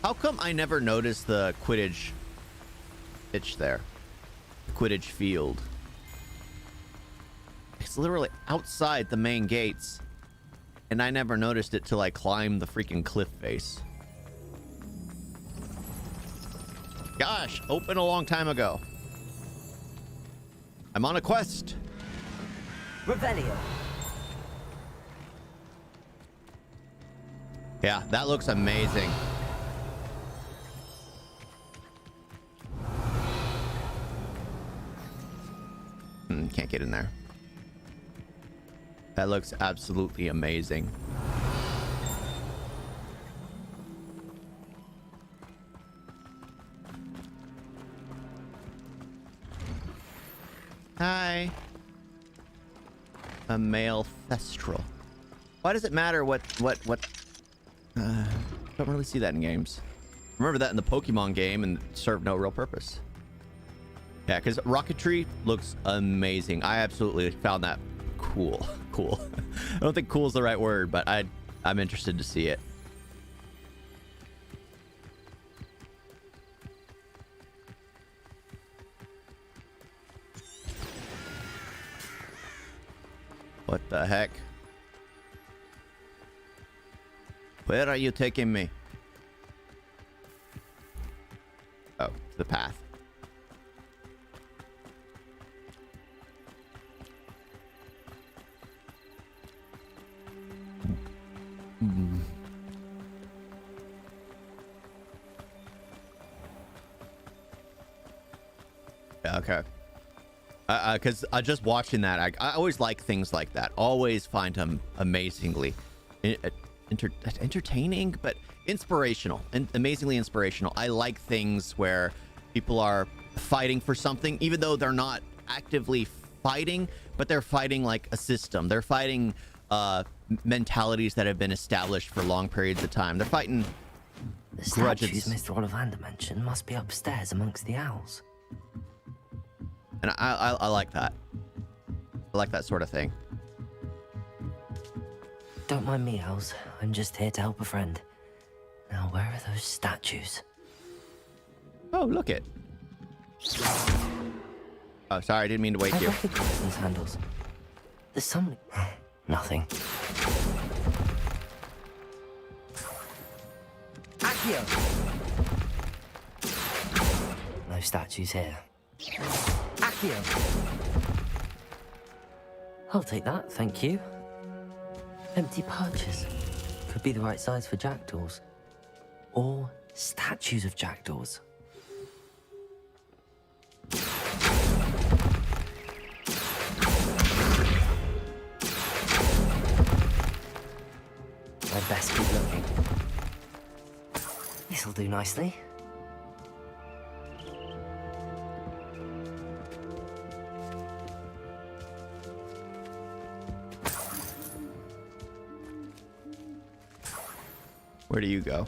S1: How come I never noticed the Quidditch pitch there? Quidditch field. It's literally outside the main gates, and I never noticed it till I climbed the freaking cliff face. Gosh, open a long time ago. I'm on a quest.
S2: Revelio.
S1: Yeah, that looks amazing. Can't get in there. That looks absolutely amazing. Hi. A male thestral. Why does it matter what don't really see that in games. Remember that in the Pokemon game and it served no real purpose. Yeah, because rocketry looks amazing. I absolutely found that cool. Cool. I don't think cool is the right word, but I'm interested to see it. What the heck? Where are you taking me? Oh, the path. Yeah, okay. Because just watching that, I always like things like that. Always find them amazingly entertaining, but inspirational and amazingly inspirational. I like things where people are fighting for something, even though they're not actively fighting, but they're fighting like a system. They're fighting mentalities that have been established for long periods of time. They're fighting
S2: the
S1: grudges.
S2: statues Mr. Ollivander mentioned must be upstairs amongst the owls.
S1: And I like that. I like that sort of thing.
S2: Don't mind me, owls. I'm just here to help a friend. Now, where are those statues?
S1: Oh, look it. Oh, sorry, I didn't mean to wake you.
S2: I recognize these handles. There's some... Nothing. Accio! No statues here. Accio! I'll take that, thank you. Empty pouches. Could be the right size for jackdaws. Or statues of jackdaws. I'd best keep looking. This'll do nicely.
S1: Where do you go?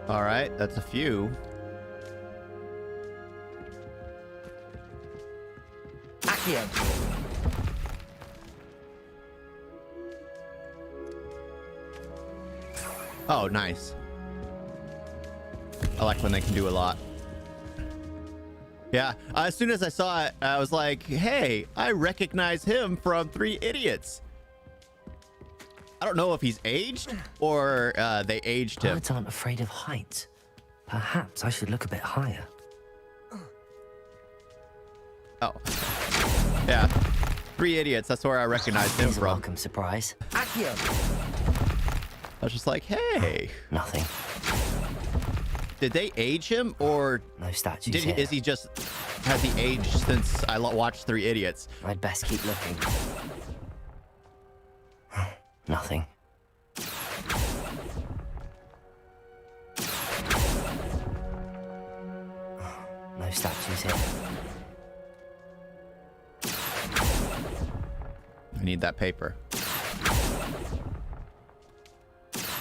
S1: All right, that's a few.
S2: Accio!
S1: Oh, nice. I like when they can do a lot. Yeah, as soon as I saw it, I was like, hey, I recognize him from 3 Idiots. I don't know if he's aged or they aged him.
S2: Birds aren't afraid of heights. Perhaps I should look a bit higher.
S1: Oh. Yeah. 3 Idiots, that's where I recognized him
S2: Here's a
S1: from.
S2: welcome surprise. Accio!
S1: I was just like, hey.
S2: Nothing.
S1: Did they age him or
S2: no statues here.
S1: Is he just, has he aged since I watched 3 Idiots?
S2: I'd best keep looking. Nothing. No statues here.
S1: need that paper.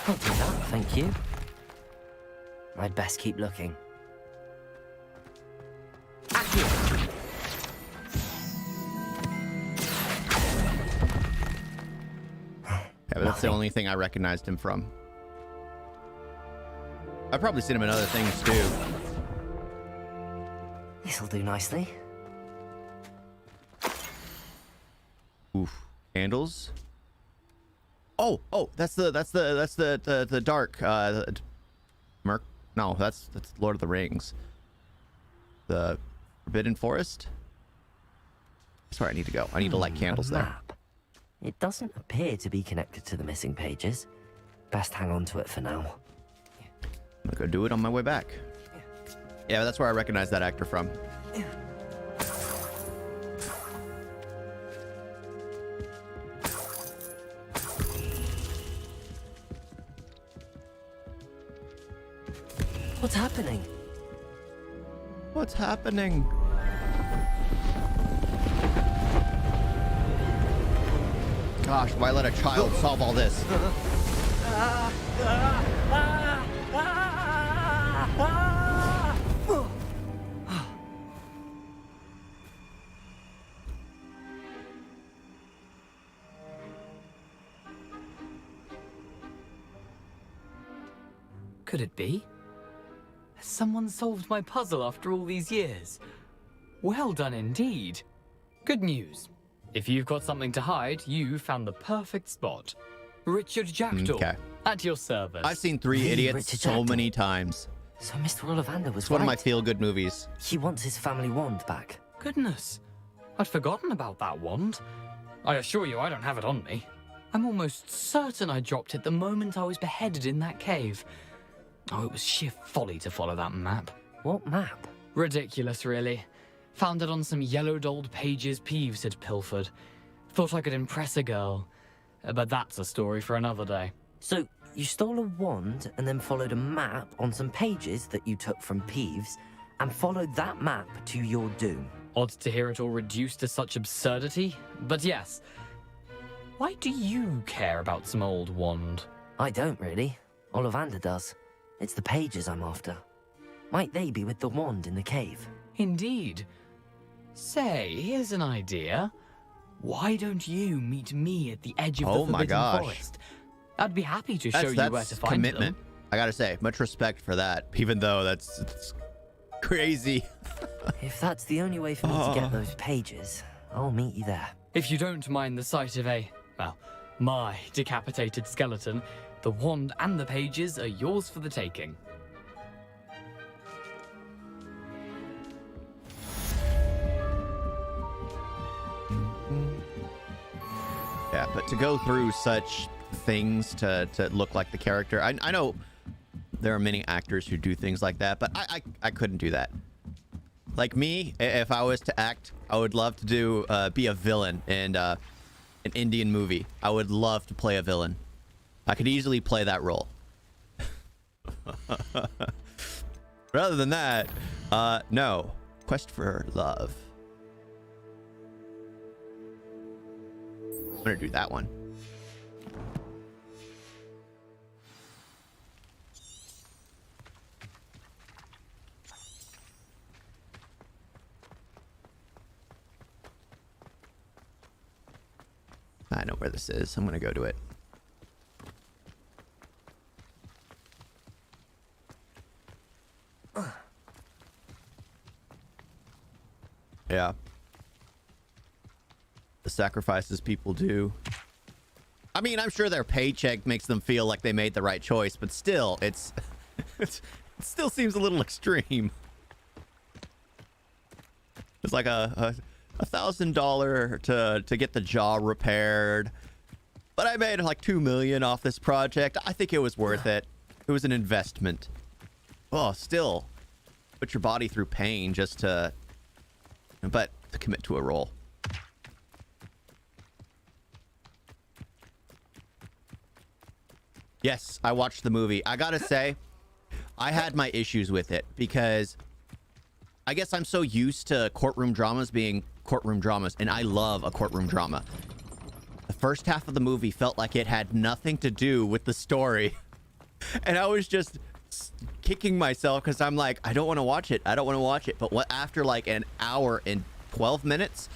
S2: I'll do that, thank you. I'd best keep looking. Accio!
S1: Yeah, but that's the only thing I recognized him from. I've probably seen him in other things too.
S2: This'll do nicely.
S1: Oof. Candles. Oh, that's the dark Merc. No, that's Lord of the Rings. The Forbidden Forest. That's where I need to go. I need to light candles there.
S2: Map. It doesn't appear to be connected to the missing pages. Best hang on to it for now.
S1: I'm gonna go do it on my way back. Yeah, that's where I recognize that actor from.
S2: What's happening?
S1: What's happening? Gosh, why let a child solve all this?
S6: Could it be? Has someone solved my puzzle after all these years? Well done indeed. Good news. If you've got something to hide, you found the perfect spot. Richard Jackdaw,
S1: Okay.
S6: at your service.
S1: I've seen Three Idiots
S2: Richard
S1: so
S2: Jackdaw.
S1: many times.
S2: So Mr. Ollivander was
S1: It's one of my
S2: right.
S1: feel-good movies.
S2: He wants his family wand back.
S6: Goodness, I'd forgotten about that wand. I assure you I don't have it on me. I'm almost certain I dropped it the moment I was beheaded in that cave. Oh, it was sheer folly to follow that map.
S2: What map?
S6: Ridiculous, really. Found it on some yellowed old pages Peeves had pilfered. Thought I could impress a girl. But that's a story for another day.
S2: So you stole a wand and then followed a map on some pages that you took from Peeves and followed that map to your doom.
S6: Odd to hear it all reduced to such absurdity, but yes. Why do you care about some old wand?
S2: I don't really. Ollivander does. It's the pages I'm after. Might they be with the wand in the cave?
S6: Indeed. Say, here's an idea. Why don't you meet me at the edge of the Forbidden Forest? I'd be happy to show you where to find
S1: commitment.
S6: them.
S1: I gotta say, much respect for that, even though it's crazy.
S2: If that's the only way for me to get those pages, I'll meet you there.
S6: If you don't mind the sight of my decapitated skeleton, the wand and the pages are yours for the taking.
S1: Yeah, but to go through such things to look like the character, I know there are many actors who do things like that, but I couldn't do that. Like me, if I was to act, I would love to do be a villain in an Indian movie. I would love to play a villain. I could easily play that role. But other than that, no. Quest for love. I'm gonna do that one. I know where this is. I'm gonna go to it. Yeah. The sacrifices people do. I mean, I'm sure their paycheck makes them feel like they made the right choice, but still, it still seems a little extreme. It's like a $1,000 to get the jaw repaired, but I made like $2 million off this project. I think it was worth it. It was an investment. Oh, still, put your body through pain just to, but to commit to a role. Yes, I watched the movie. I gotta say, I had my issues with it because I guess I'm so used to courtroom dramas being courtroom dramas, and I love a courtroom drama. first half of the movie felt like it had nothing to do with the story. And I was just kicking myself because I'm like, I don't want to watch it. I don't want to watch it. But after like an hour and 12 minutes,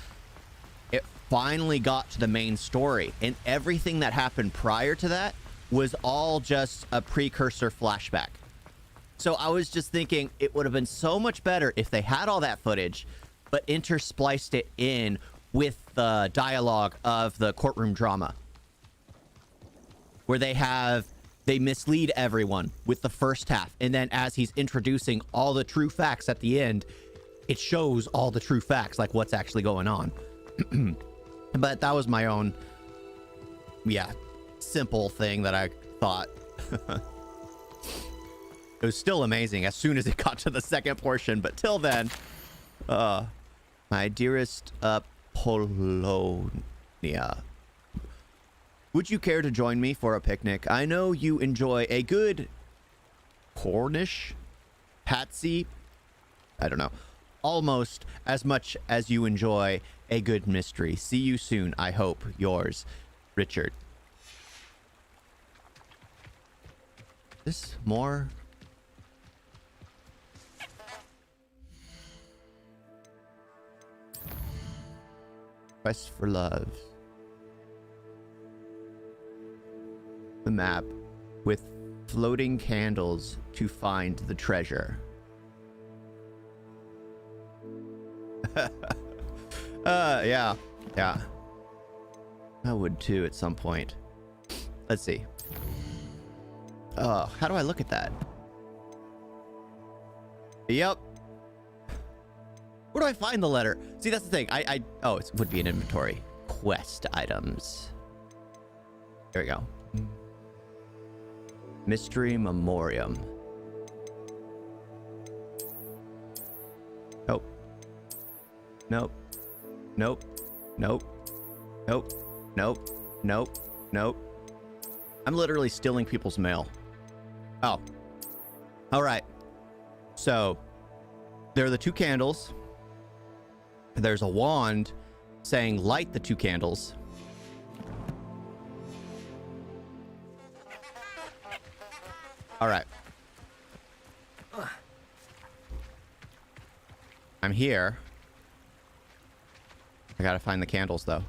S1: it finally got to the main story. And everything that happened prior to that was all just a precursor flashback. So I was just thinking it would have been so much better if they had all that footage, but interspliced it in with the dialogue of the courtroom drama, where they mislead everyone with the first half, and then as he's introducing all the true facts at the end, it shows all the true facts, like what's actually going on. But that was my own, simple thing that I thought. It was still amazing as soon as it got to the second portion, but till then, my dearest Polonia, would you care to join me for a picnic? I know you enjoy a good Cornish Patsy. I don't know. Almost as much as you enjoy a good mystery. See you soon, I hope. Yours, Richard. This more? Quest for love. The map with floating candles to find the treasure. Yeah. I would too at some point. Let's see. How do I look at that? Yep. Where do I find the letter? See, that's the thing. Oh, it would be an inventory. Quest items. There we go. Mystery Memoriam. Nope. Nope. Nope. Nope. Nope. Nope. Nope. Nope. I'm literally stealing people's mail. Oh. All right. So, there are the two candles. There's a wand saying light the two candles. All right. I'm here. I gotta find the candles, though.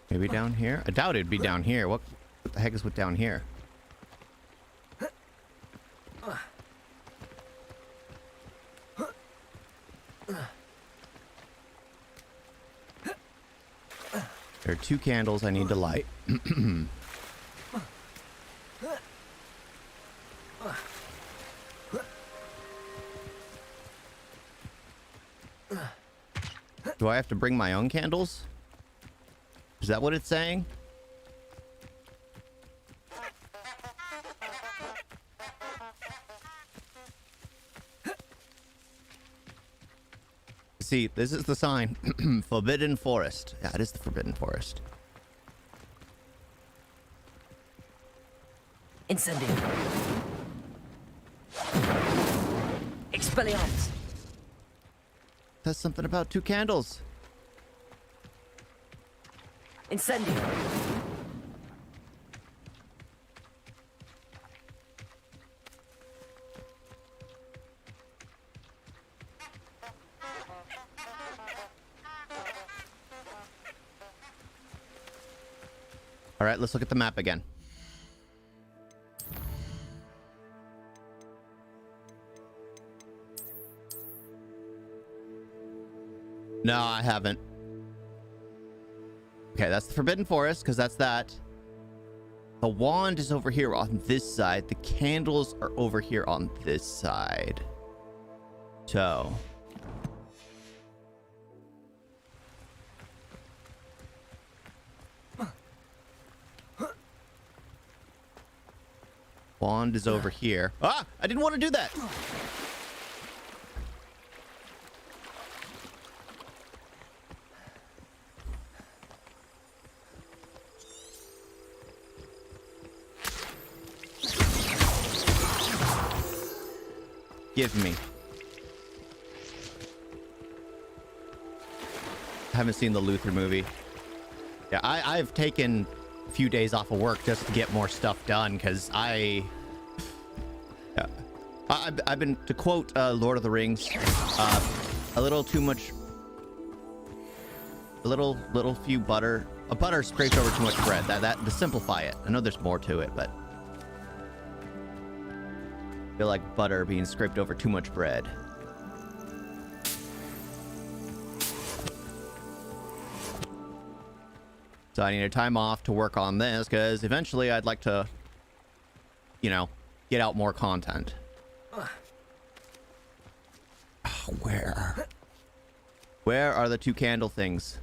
S1: Maybe down here? I doubt it'd be down here. What the heck is with down here? There are two candles I need to light. Do I have to bring my own candles? Is that what it's saying? See, this is the sign. Forbidden Forest. Yeah, it is the Forbidden Forest.
S2: Incendio. Expelliarmus.
S1: Says something about two candles.
S2: Incendio.
S1: All right, let's look at the map again. No, I haven't. Okay, that's the Forbidden Forest, because that's that. The wand is over here on this side. The candles are over here on this side. So... wand is over here. Ah! I didn't want to do that! Forgive me. I haven't seen the Luther movie. Yeah, I've taken a few days off of work just to get more stuff done because I've been, to quote Lord of the Rings, a little too much, a little few butter. A butter scraped over too much bread. That to simplify it. I know there's more to it, but I feel like butter being scraped over too much bread. So I need a time off to work on this because eventually I'd like to, you know, get out more content. Where are the two candle things?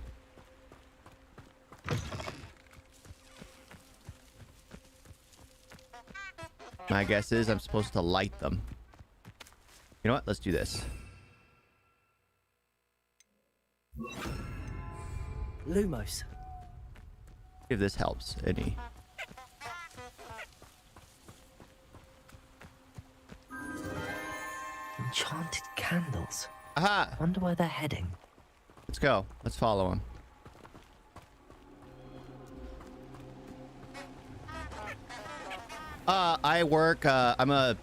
S1: My guess is I'm supposed to light them. You know what? Let's do this.
S2: Lumos.
S1: If this helps any.
S2: Enchanted candles.
S1: Aha!
S2: Wonder where they're heading.
S1: Let's go. Let's follow them. I work, I'm a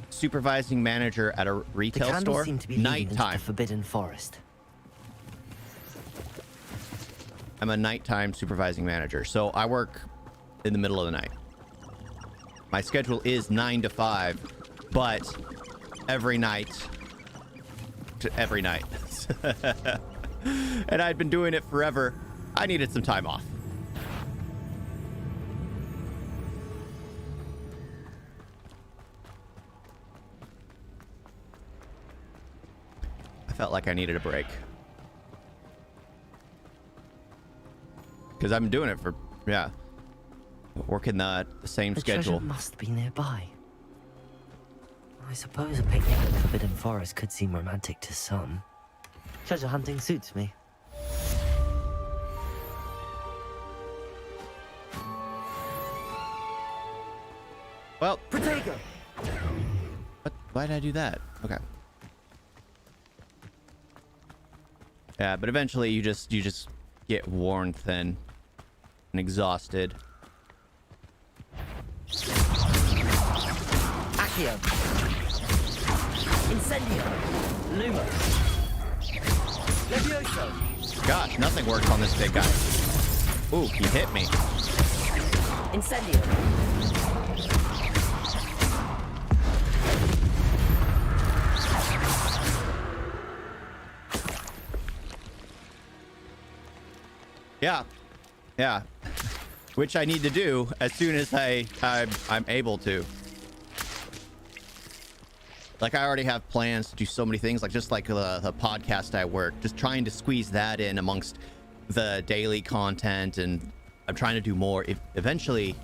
S1: supervising manager at a retail
S2: the candles
S1: store.
S2: Seem to be leading into
S1: Nighttime.
S2: the Forbidden Forest.
S1: I'm a nighttime supervising manager, so I work in the middle of the night. My schedule is 9 to 5, but every night. And I'd been doing it forever. I needed some time off. I felt like I needed a break. Because I've been doing it for, yeah, working the same schedule.
S2: The treasure must be nearby. I suppose a picnic at the Forbidden Forest could seem romantic to some. Treasure hunting suits me.
S1: Well,
S2: Protego.
S1: What? Why did I do that? Okay. Yeah, but eventually you just get worn thin and exhausted.
S2: Accio. Incendio. Lumo. Levioso.
S1: Gosh, nothing works on this big guy. Ooh, he hit me.
S2: Incendio.
S1: Yeah. Which I need to do as soon as I'm able to. Like, I already have plans to do so many things, like just like the podcast I work, just trying to squeeze that in amongst the daily content, and I'm trying to do more. Eventually,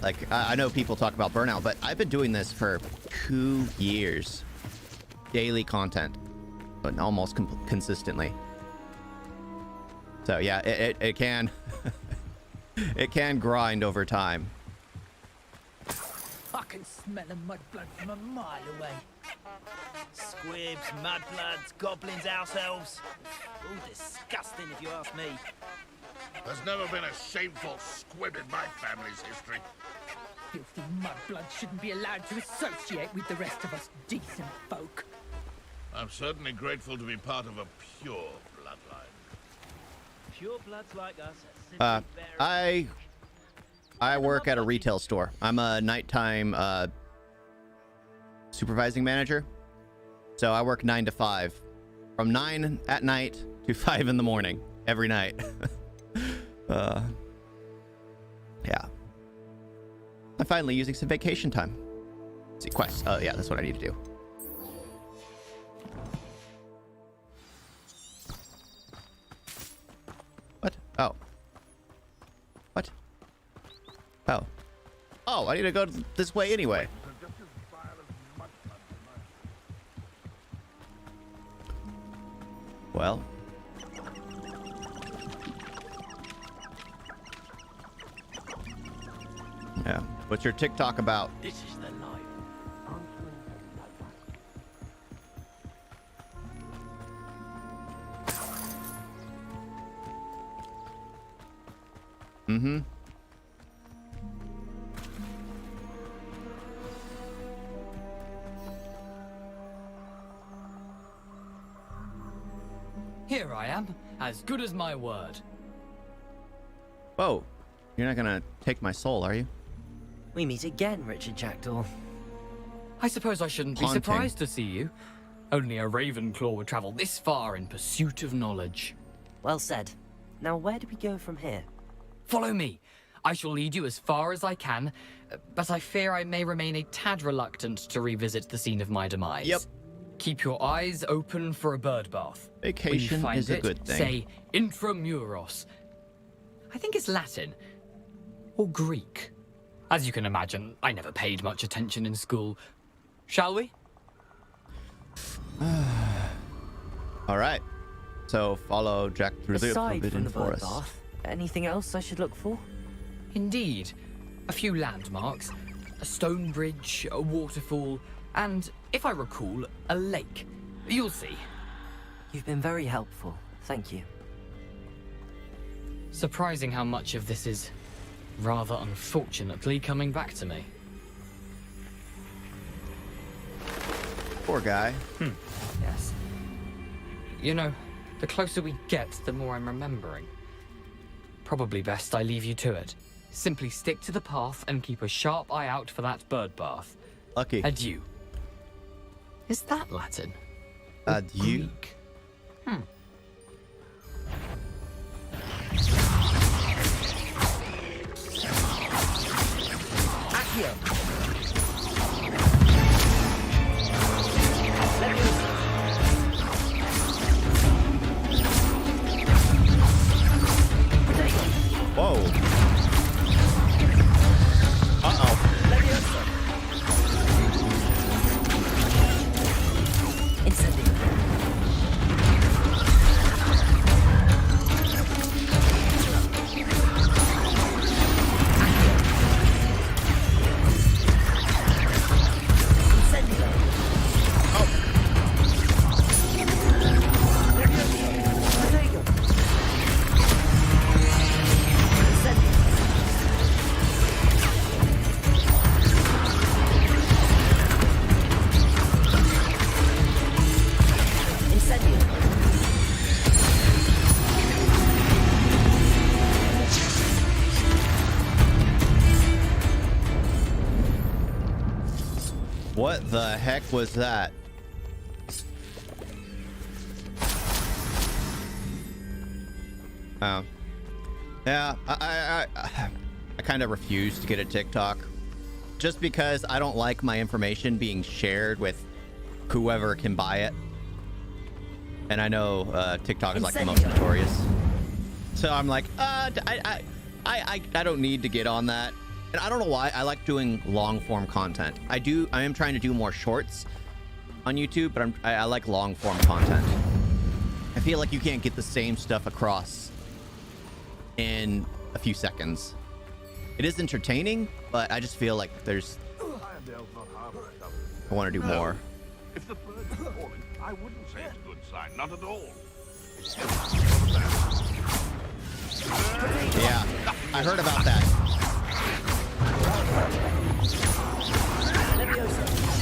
S1: like, I know people talk about burnout, but I've been doing this for 2 years. Daily content, but almost consistently. So yeah, it can it can grind over time.
S9: I can smell a mudblood from a mile away. Squibs, mudbloods, goblins, house elves. All disgusting if you ask me.
S12: There's never been a shameful squib in my family's history.
S3: Filthy mudbloods shouldn't be allowed to associate with the rest of us decent folk.
S12: I'm certainly grateful to be part of a pure bloodline.
S9: Pure bloods like us are simply
S1: I work at a retail store. I'm a nighttime supervising manager. So I work 9 to 5. From 9 at night to 5 in the morning every night. Yeah. I'm finally using some vacation time. Let's see, quests. Oh, yeah, that's what I need to do. What? Oh. What? Oh. Oh, I need to go this way anyway. Well. Yeah. What's your TikTok about?
S9: This is the life.
S1: Mm-hmm.
S6: Here I am, as good as my word.
S1: Whoa. You're not gonna take my soul, are you?
S2: We meet again, Richard Jackdaw.
S6: I suppose I shouldn't be
S1: Haunting.
S6: surprised to see you. Only a Ravenclaw would travel this far in pursuit of knowledge.
S2: Well said. Now, where do we go from here?
S6: Follow me. I shall lead you as far as I can, but I fear I may remain a tad reluctant to revisit the scene of my demise.
S1: Yep.
S6: Keep your eyes open for a bird bath.
S1: Vacation
S6: when you find
S1: is a
S6: it,
S1: good thing.
S6: Say intramuros. I think it's Latin. Or Greek. As you can imagine, I never paid much attention in school. Shall we?
S1: All right. So follow Jack through the
S2: Aside
S1: Forbidden
S2: from the bird
S1: Forest.
S2: bath, anything else I should look for?
S6: Indeed. A few landmarks, a stone bridge, a waterfall, and, if I recall, a lake. You'll see.
S2: You've been very helpful. Thank you.
S6: Surprising how much of this is, rather unfortunately, coming back to me.
S1: Poor guy.
S6: Yes. You know, the closer we get, the more I'm remembering. Probably best I leave you to it. Simply stick to the path and keep a sharp eye out for that bird bath.
S1: Lucky.
S6: Adieu. Is that Latin? Or
S1: Adieu.
S6: Greek?
S1: Whoa. Uh-oh. What the heck was that? Oh. Yeah, I kind of refuse to get a TikTok. Just because I don't like my information being shared with whoever can buy it. And I know TikTok is like the most notorious. So I'm like, I don't need to get on that. And I don't know why. I like doing long form content. I am trying to do more shorts on YouTube, but I like long form content. I feel like you can't get the same stuff across in a few seconds. It is entertaining, but I just feel like I want to do more.
S12: If the birds are calling, I wouldn't say it's a good sign. Not at all.
S1: Yeah, I heard about that.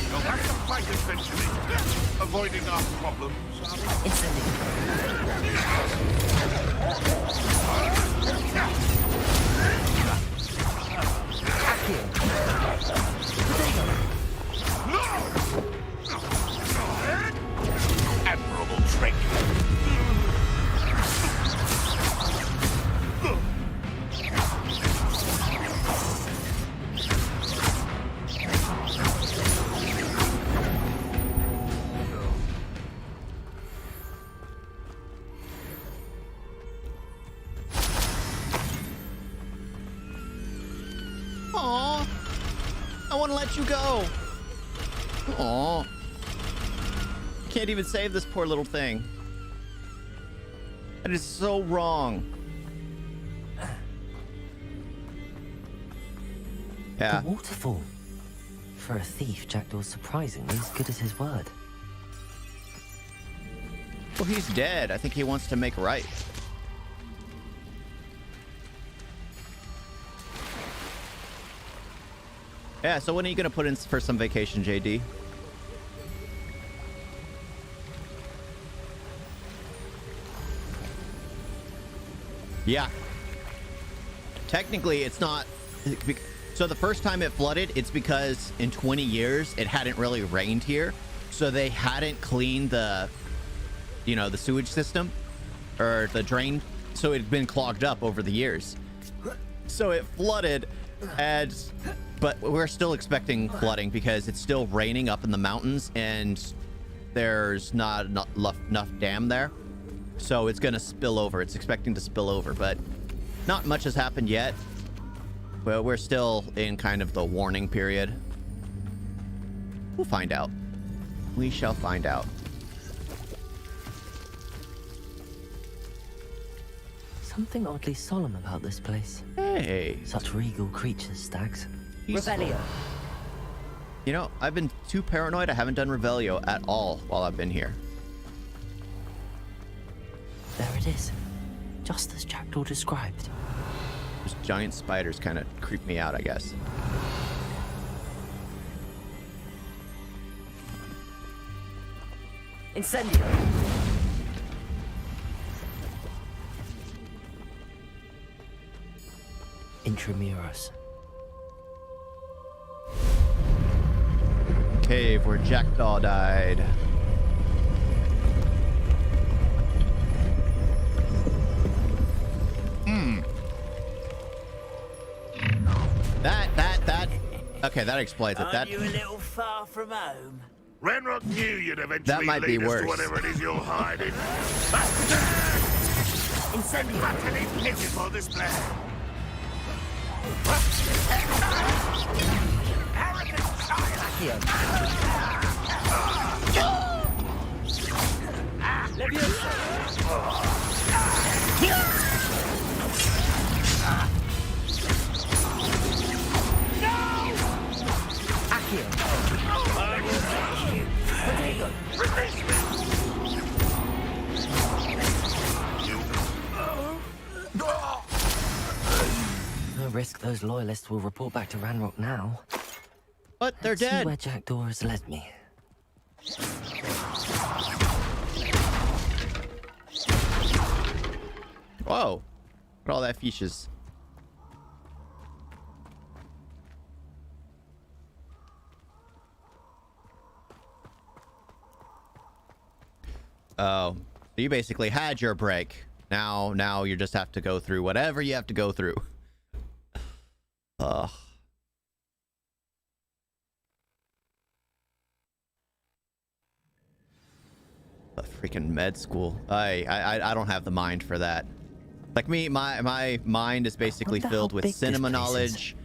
S12: You'll have to fight eventually. Avoiding our problems. Admirable trick.
S1: Aw, I want to let you go. Aw. Can't even save this poor little thing. That is so wrong. Yeah.
S2: The waterfall. For a thief, Jackdaw's surprisingly as good as his word.
S1: Well, he's dead. I think he wants to make right. Yeah, so when are you going to put in for some vacation, JD? Yeah. Technically, it's not... So the first time it flooded, it's because in 20 years, it hadn't really rained here. So they hadn't cleaned the, you know, the sewage system or the drain. So it had been clogged up over the years. So it flooded, but we're still expecting flooding because it's still raining up in the mountains and there's not enough dam there. So it's going to spill over. It's expecting to spill over, but not much has happened yet. Well, we're still in kind of the warning period. We'll find out. We shall find out.
S2: Something oddly solemn about this place.
S1: Hey.
S2: Such regal creatures, stags.
S3: Revelio.
S1: You know, I've been too paranoid. I haven't done Revelio at all while I've been here.
S2: There it is. Just as Jackdaw described.
S1: Those giant spiders kind of creep me out, I guess.
S3: Incendio.
S2: Intramuros.
S1: Cave where Jackdaw died. That. Okay, that explains it. That.
S9: Are you a little far from home?
S12: Renrock knew you'd eventually
S1: That might be
S12: lead us
S1: worse.
S12: to whatever it is you're hiding.
S3: Incendio.
S12: Utterly pitiful display.
S2: No risk those loyalists will report back to Ranrock now.
S1: But they're
S2: Let's see
S1: dead.
S2: where Jackdaw has led me.
S1: Whoa. Look at all that fishes. Oh, you basically had your break. Now you just have to go through whatever you have to go through. Ugh. A freaking med school. I don't have the mind for that. Like me, my mind is basically
S2: Wonder
S1: filled
S2: how
S1: with
S2: big this
S1: cinema
S2: place is.
S1: knowledge.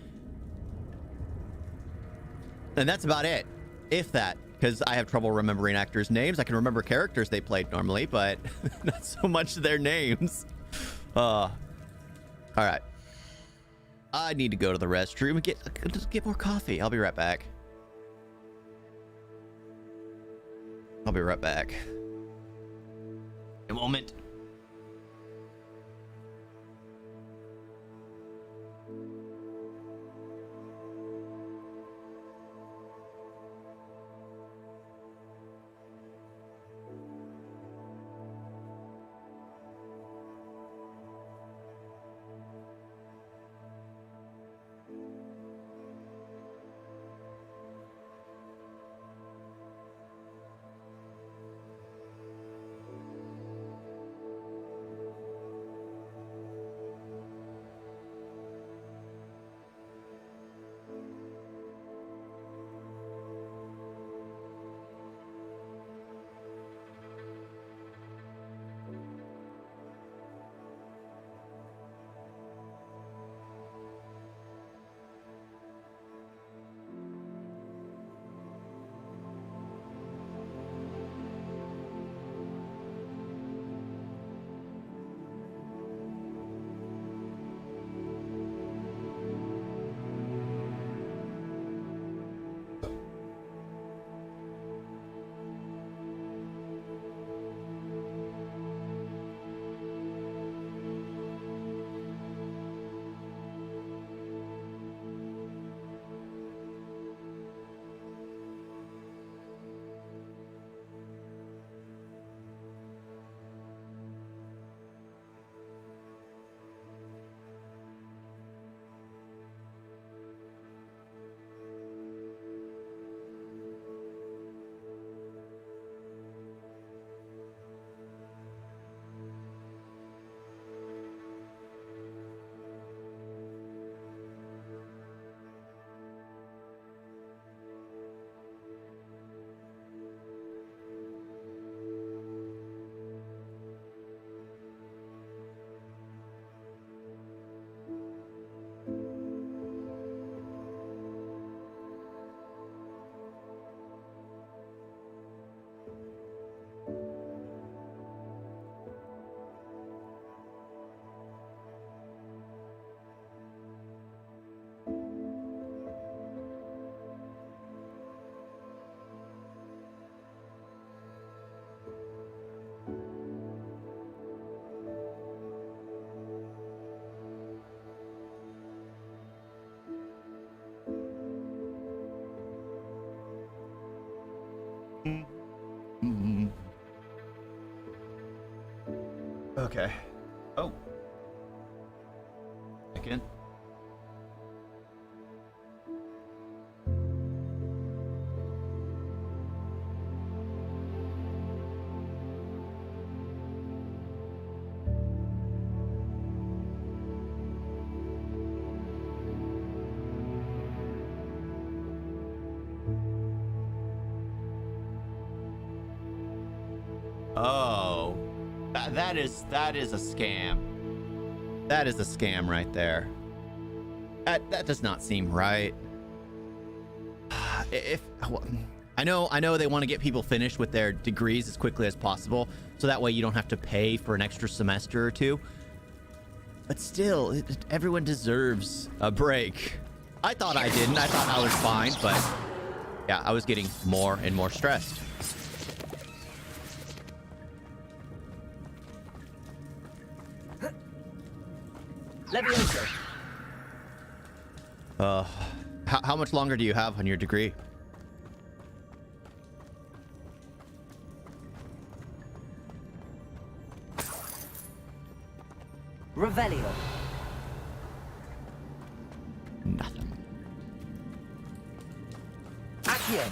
S1: And that's about it. If that. Because I have trouble remembering actors' names. I can remember characters they played normally, but not so much their names. All right. I need to go to the restroom and get more coffee. I'll be right back. I'll be right back. A moment. Okay. Oh. Back in. Oh, that is a scam. That is a scam right there. That does not seem right. Well, I know they want to get people finished with their degrees as quickly as possible, so that way you don't have to pay for an extra semester or two. But still, everyone deserves a break. I thought I didn't. I thought I was fine, but yeah, I was getting more and more stressed.
S2: Levioso.
S1: How much longer do you have on your degree?
S2: Revelio.
S1: Nothing.
S2: Accio.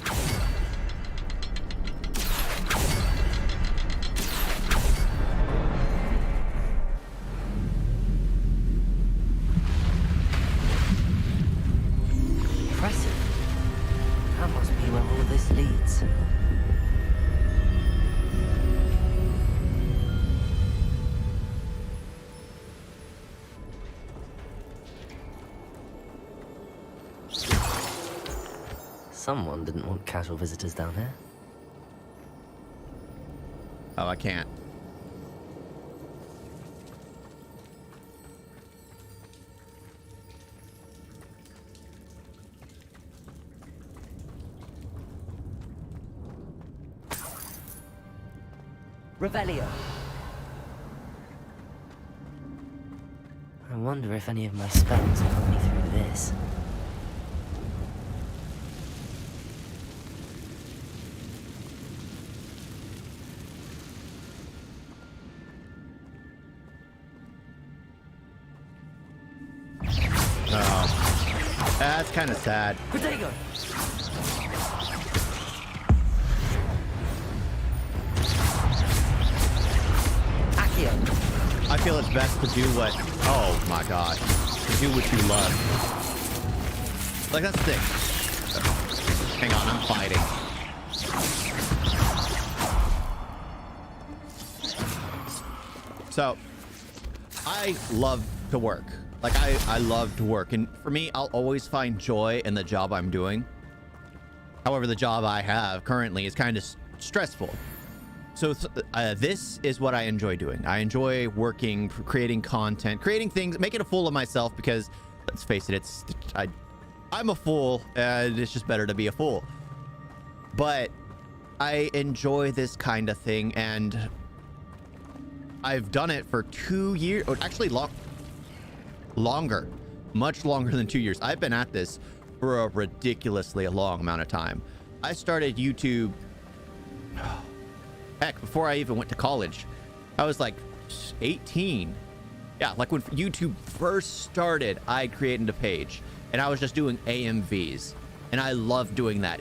S2: Impressive. That must be where all this leads. Someone didn't want casual visitors down here.
S1: Oh, I can't.
S2: Revelio. I wonder if any of my spells will help me through this.
S1: Oh, that's kind of sad.
S2: Protego.
S1: I feel it's best to do what... Oh, my God. To do what you love. Like, that's the thing. Hang on, I'm fighting. So, I love to work. Like, I love to work. And for me, I'll always find joy in the job I'm doing. However, the job I have currently is kind of stressful. So this is what I enjoy doing. I enjoy working, creating content, creating things, making a fool of myself because, let's face it, I'm a fool and it's just better to be a fool. But I enjoy this kind of thing and I've done it for 2 years, or actually longer, much longer than 2 years. I've been at this for a ridiculously long amount of time. I started YouTube... Heck, before I even went to college, I was like 18. Yeah, like when YouTube first started, I created a page and I was just doing AMVs and I loved doing that.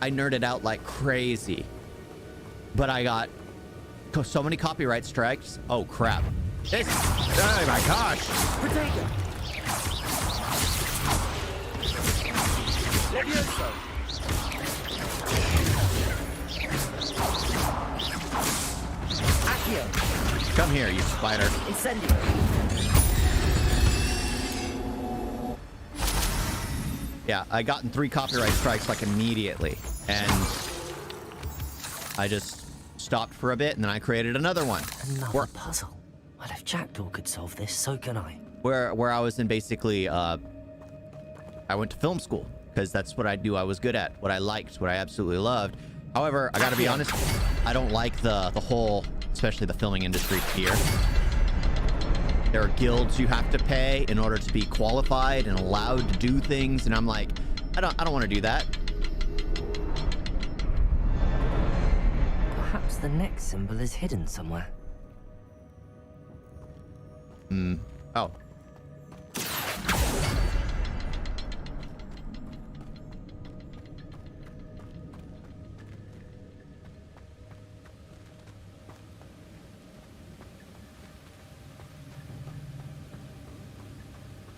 S1: I nerded out like crazy, but I got so many copyright strikes. Oh crap. Oh my gosh.
S2: Protego.
S12: Levioso.
S1: Come here, you spider.
S2: Incendio.
S1: Yeah, I gotten 3 copyright strikes like immediately, and I just stopped for a bit, and then I created another one.
S2: Another puzzle. Well, if Jackdaw could solve this, so can I.
S1: Where I was in basically, I went to film school because that's what I do. I was good at, what I liked, what I absolutely loved. However, I gotta be honest, I don't like the whole, especially the filming industry here. There are guilds you have to pay in order to be qualified and allowed to do things, and I'm like, I don't want to do that.
S2: Perhaps the next symbol is hidden somewhere.
S1: Oh.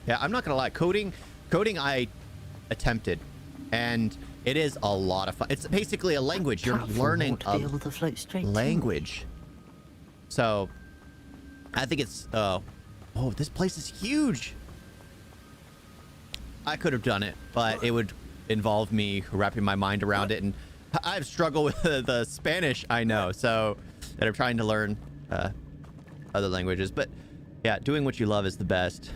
S1: Yeah, I'm not gonna lie. Coding I attempted, and it is a lot of fun. It's basically a language. You're learning
S2: To be able to float straight
S1: language. So, I think it's. Oh, this place is huge. I could have done it, but it would involve me wrapping my mind around it, and I've struggled with the Spanish I know, so that I'm trying to learn other languages. But yeah, doing what you love is the best.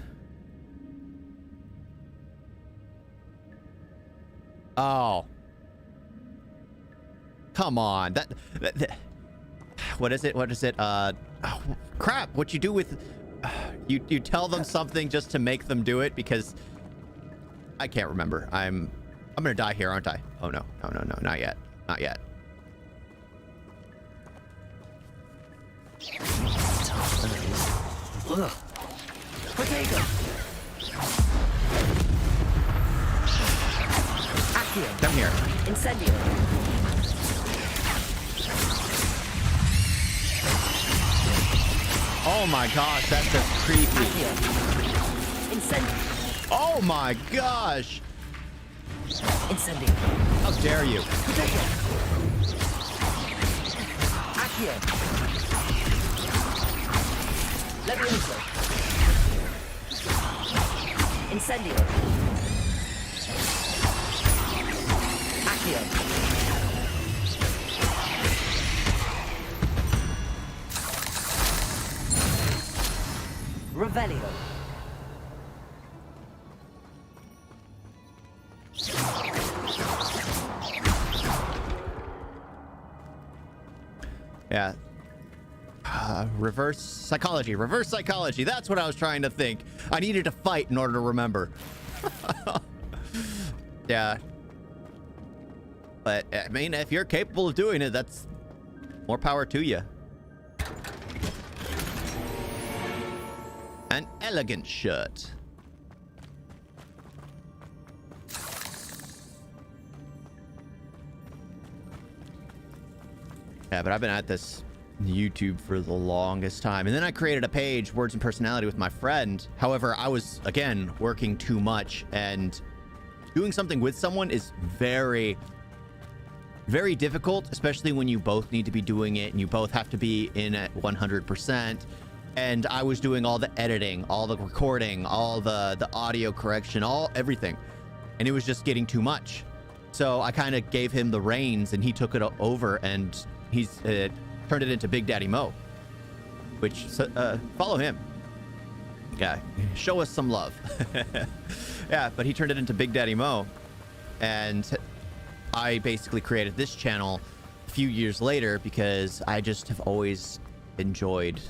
S1: Oh. Come on. That what is it? What is it? Oh, crap. What you do with you tell them something just to make them do it, because I can't remember. I'm gonna die here, aren't I? Oh no. No, not yet. Not yet.
S2: Potato.
S1: Come here.
S2: Incendio.
S1: Oh my gosh, that's just creepy.
S2: Incendio.
S1: Oh my gosh.
S2: Incendio.
S1: How dare you?
S2: Potato. Accio. Levioso. Incendio. Revelio.
S1: Yeah. Reverse psychology. Reverse psychology. That's what I was trying to think. I needed to fight in order to remember. Yeah. But, I mean, if you're capable of doing it, that's more power to you. An elegant shirt. Yeah, but I've been at this YouTube for the longest time. And then I created a page, Words and Personality, with my friend. However, I was, again, working too much, and doing something with someone is very difficult, especially when you both need to be doing it and you both have to be in at 100%. And I was doing all the editing, all the recording, all the audio correction, everything. And it was just getting too much. So I kind of gave him the reins and he took it over, and he's turned it into Big Daddy Mo, which follow him. Yeah, show us some love. Yeah, but he turned it into Big Daddy Mo, and I basically created this channel a few years later because I just have always enjoyed.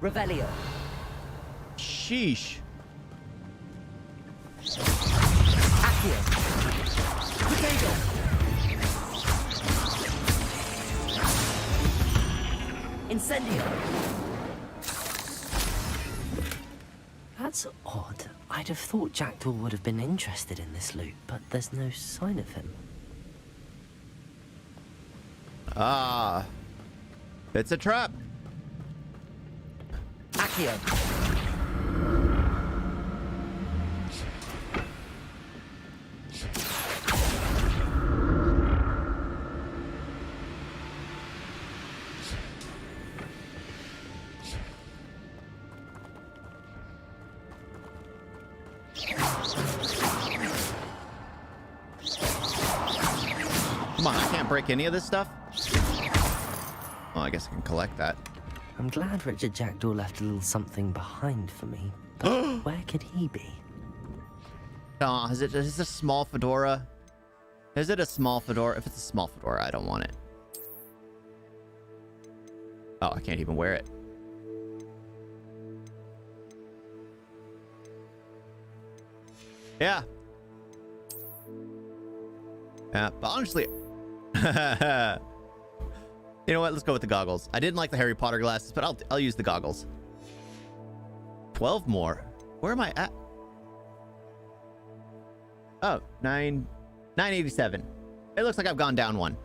S2: Revelio.
S1: Sheesh.
S2: Accio. Potato. Incendio. That's odd. I'd have thought Jackdaw would have been interested in this loot, but there's no sign of him.
S1: It's a trap.
S2: Accio.
S1: Come on, I can't break any of this stuff. Well, I guess I can collect that.
S2: I'm glad Richard Jackdaw left a little something behind for me, but where could he be?
S1: Oh, is it a small fedora? Is it a small fedora? If it's a small fedora, I don't want it. Oh, I can't even wear it. Yeah. Yeah, but honestly, You know what? Let's go with the goggles. I didn't like the Harry Potter glasses, but I'll use the goggles. 12 more. Where am I at? Oh, 987. It looks like I've gone down one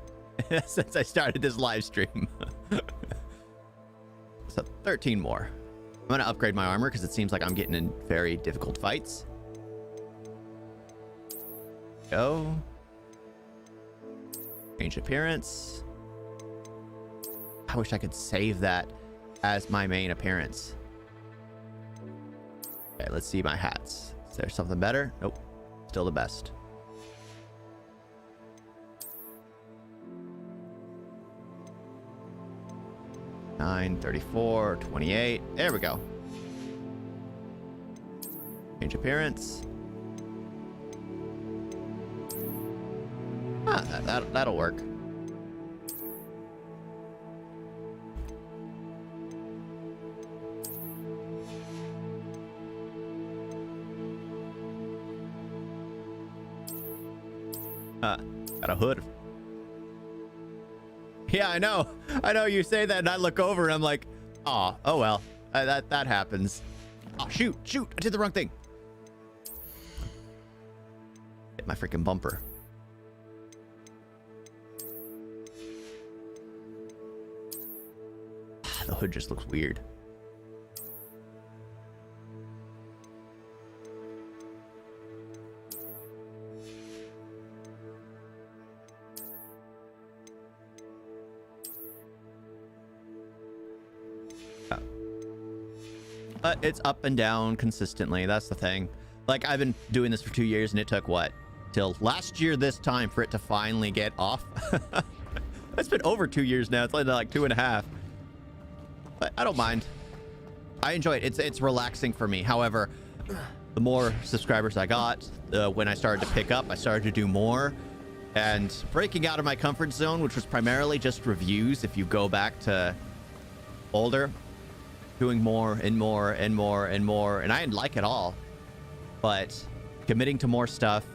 S1: since I started this live stream. So 13 more. I'm gonna upgrade my armor because it seems like I'm getting in very difficult fights. Go. Change appearance. I wish I could save that as my main appearance. Okay, let's see my hats. Is there something better? Nope. Still the best. $9, $34, $28. There we go. Change appearance. Ah, that'll work. Got a hood. Yeah, I know. I know you say that, and I look over, and I'm like, oh well. That happens. Oh, shoot. I did the wrong thing. Hit my freaking bumper. The hood just looks weird. But it's up and down consistently. That's the thing. Like, I've been doing this for 2 years, and it took what? Till last year this time for it to finally get off. It's been over 2 years now. It's like 2.5. But I don't mind. I enjoy it. It's relaxing for me. However, the more subscribers I got, when I started to pick up, I started to do more. And breaking out of my comfort zone, which was primarily just reviews, if you go back to older, doing more and more and more and more, and I didn't like it all, but committing to more stuff.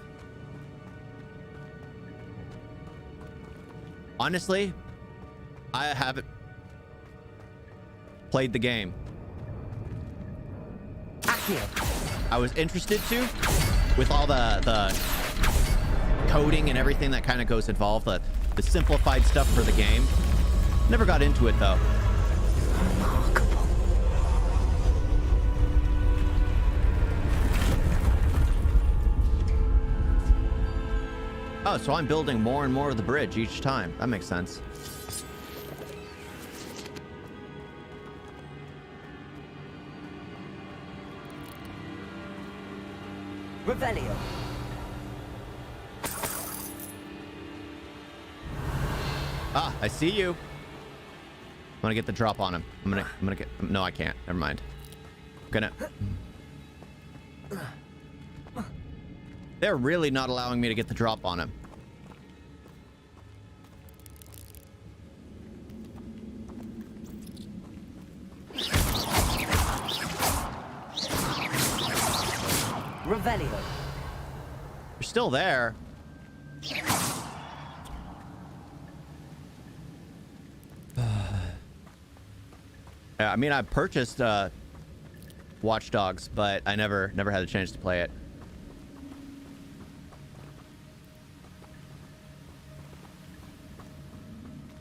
S1: Honestly, I haven't played the game. I was interested to, with all the coding and everything that kind of goes involved, the simplified stuff for the game. Never got into it though. Oh, so I'm building more and more of the bridge each time. That makes sense.
S2: Revelio.
S1: Ah, I see you. I'm gonna get the drop on him. I'm gonna get. No, I can't. Never mind. I'm gonna. They're really not allowing me to get the drop on him.
S2: Revelio.
S1: You're still there. Yeah, I mean, I purchased Watch Dogs, but I never had a chance to play it.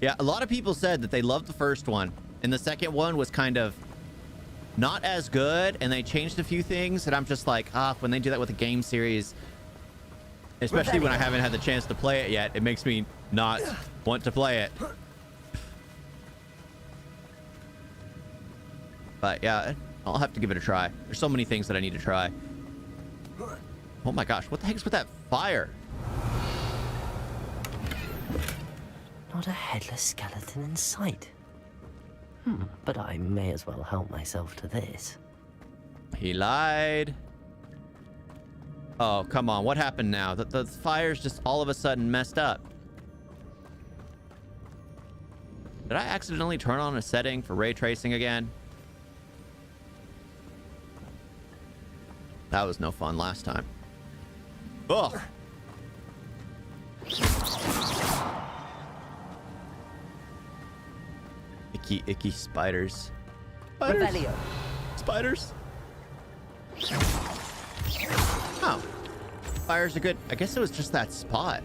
S1: Yeah, a lot of people said that they loved the first one, and the second one was kind of not as good, and they changed a few things, and I'm just like, when they do that with a game series, especially when I haven't had the chance to play it yet, it makes me not want to play it. But yeah, I'll have to give it a try. There's so many things that I need to try. Oh my gosh, what the heck is with that fire?
S2: Not a headless skeleton in sight. But I may as well help myself to this.
S1: He lied. Oh, come on. What happened now? The fire's just all of a sudden messed up. Did I accidentally turn on a setting for ray tracing again? That was no fun last time. Ugh. Icky spiders.
S2: Revelio.
S1: Spiders. Oh. Spiders are good. I guess it was just that spot.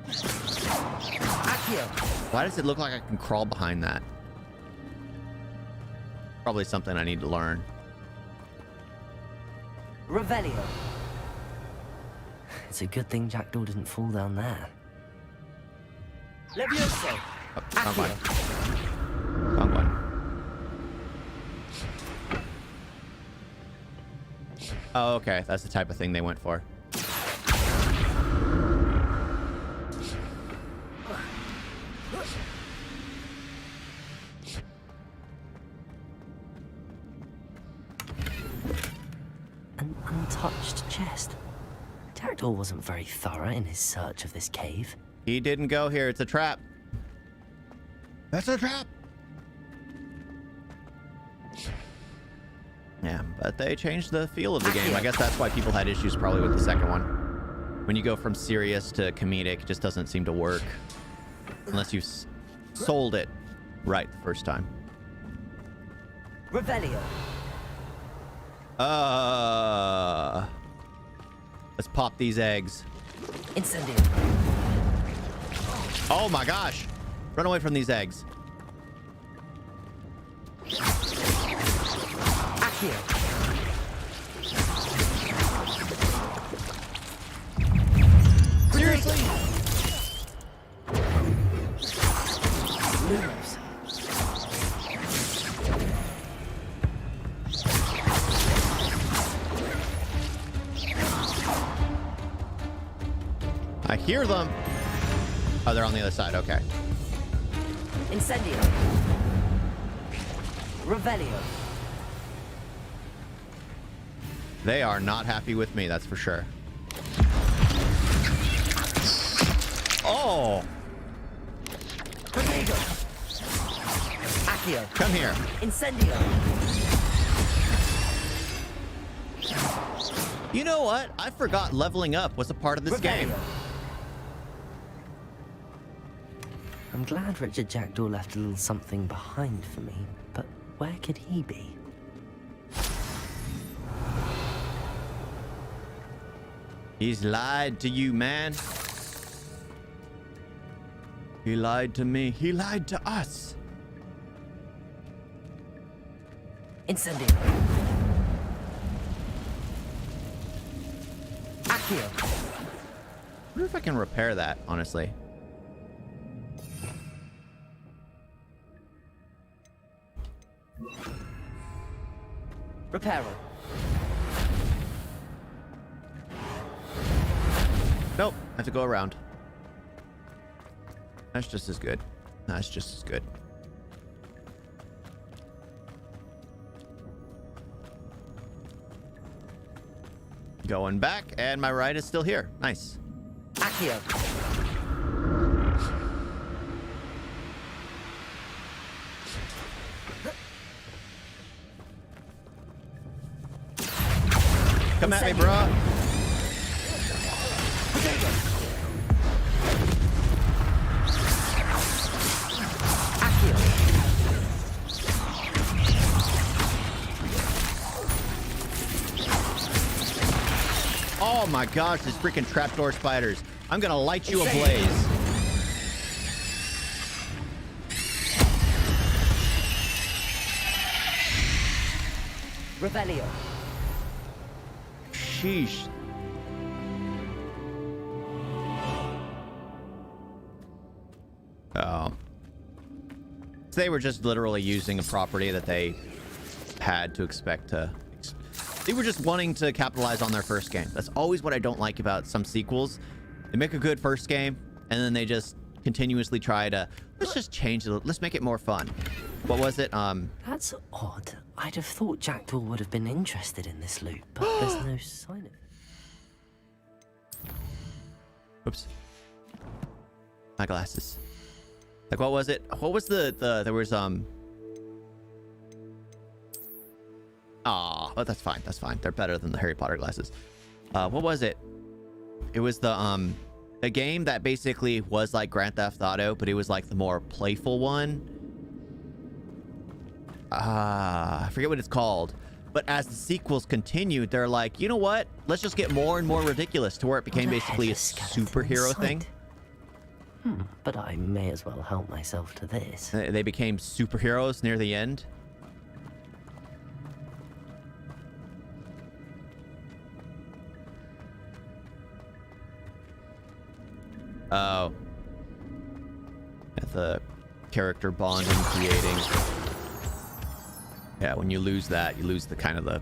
S2: Accio.
S1: Why does it look like I can crawl behind that? Probably something I need to learn.
S2: Revelio. It's a good thing Jackdaw didn't fall down there. Levioso.
S1: Oh, wrong one. Wrong one. Oh, okay. That's the type of thing they went for.
S2: An untouched chest. Jackdaw wasn't very thorough in his search of this cave.
S1: He didn't go here. It's a trap. That's a trap. Yeah, but they changed the feel of the game. I guess that's why people had issues probably with the second one. When you go from serious to comedic, it just doesn't seem to work. Unless you sold it right the first time.
S2: Revelio.
S1: Let's pop these eggs.
S2: Incendio.
S1: Oh my gosh. Run away from these eggs.
S2: Accio.
S1: Seriously?
S2: Moves.
S1: I hear them. Oh, they're on the other side. Okay.
S2: Incendio. Revelio.
S1: They are not happy with me, that's for sure. Oh!
S2: Protego. Accio.
S1: Come here.
S2: Incendio.
S1: You know what? I forgot leveling up was a part of this game.
S2: I'm glad Richard Jackdaw left a little something behind for me, but where could he be?
S1: He's lied to you, man. He lied to me. He lied to us.
S2: Incendio. Accio.
S1: I wonder if I can repair that, honestly.
S2: Reparo.
S1: Nope. I have to go around. That's just as good. That's just as good. Going back, and my right is still here. Nice.
S2: Accio.
S1: Come at me, bro. Oh my gosh, these freaking trapdoor spiders. I'm gonna light you ablaze.
S2: Revelio.
S1: Sheesh. Oh. So they were just literally using a property that they had to expect to... They were just wanting to capitalize on their first game. That's always what I don't like about some sequels. They make a good first game, and then they just continuously try to... Let's just change it. Let's make it more fun. What was it?
S2: That's odd. I'd have thought Jackdaw would have been interested in this loot, but there's no sign of it.
S1: Oops. My glasses. Like, what was it? What was there was, Aw, but that's fine. That's fine. They're better than the Harry Potter glasses. What was it? It was the, a game that basically was like Grand Theft Auto, but it was like the more playful one. I forget what it's called. But as the sequels continued, they're like, you know what? Let's just get more and more ridiculous to where it became basically a superhero thing.
S2: But I may as well help myself to this.
S1: They became superheroes near the end. Oh. The character bonding creating. Yeah, when you lose that, you lose the kind of the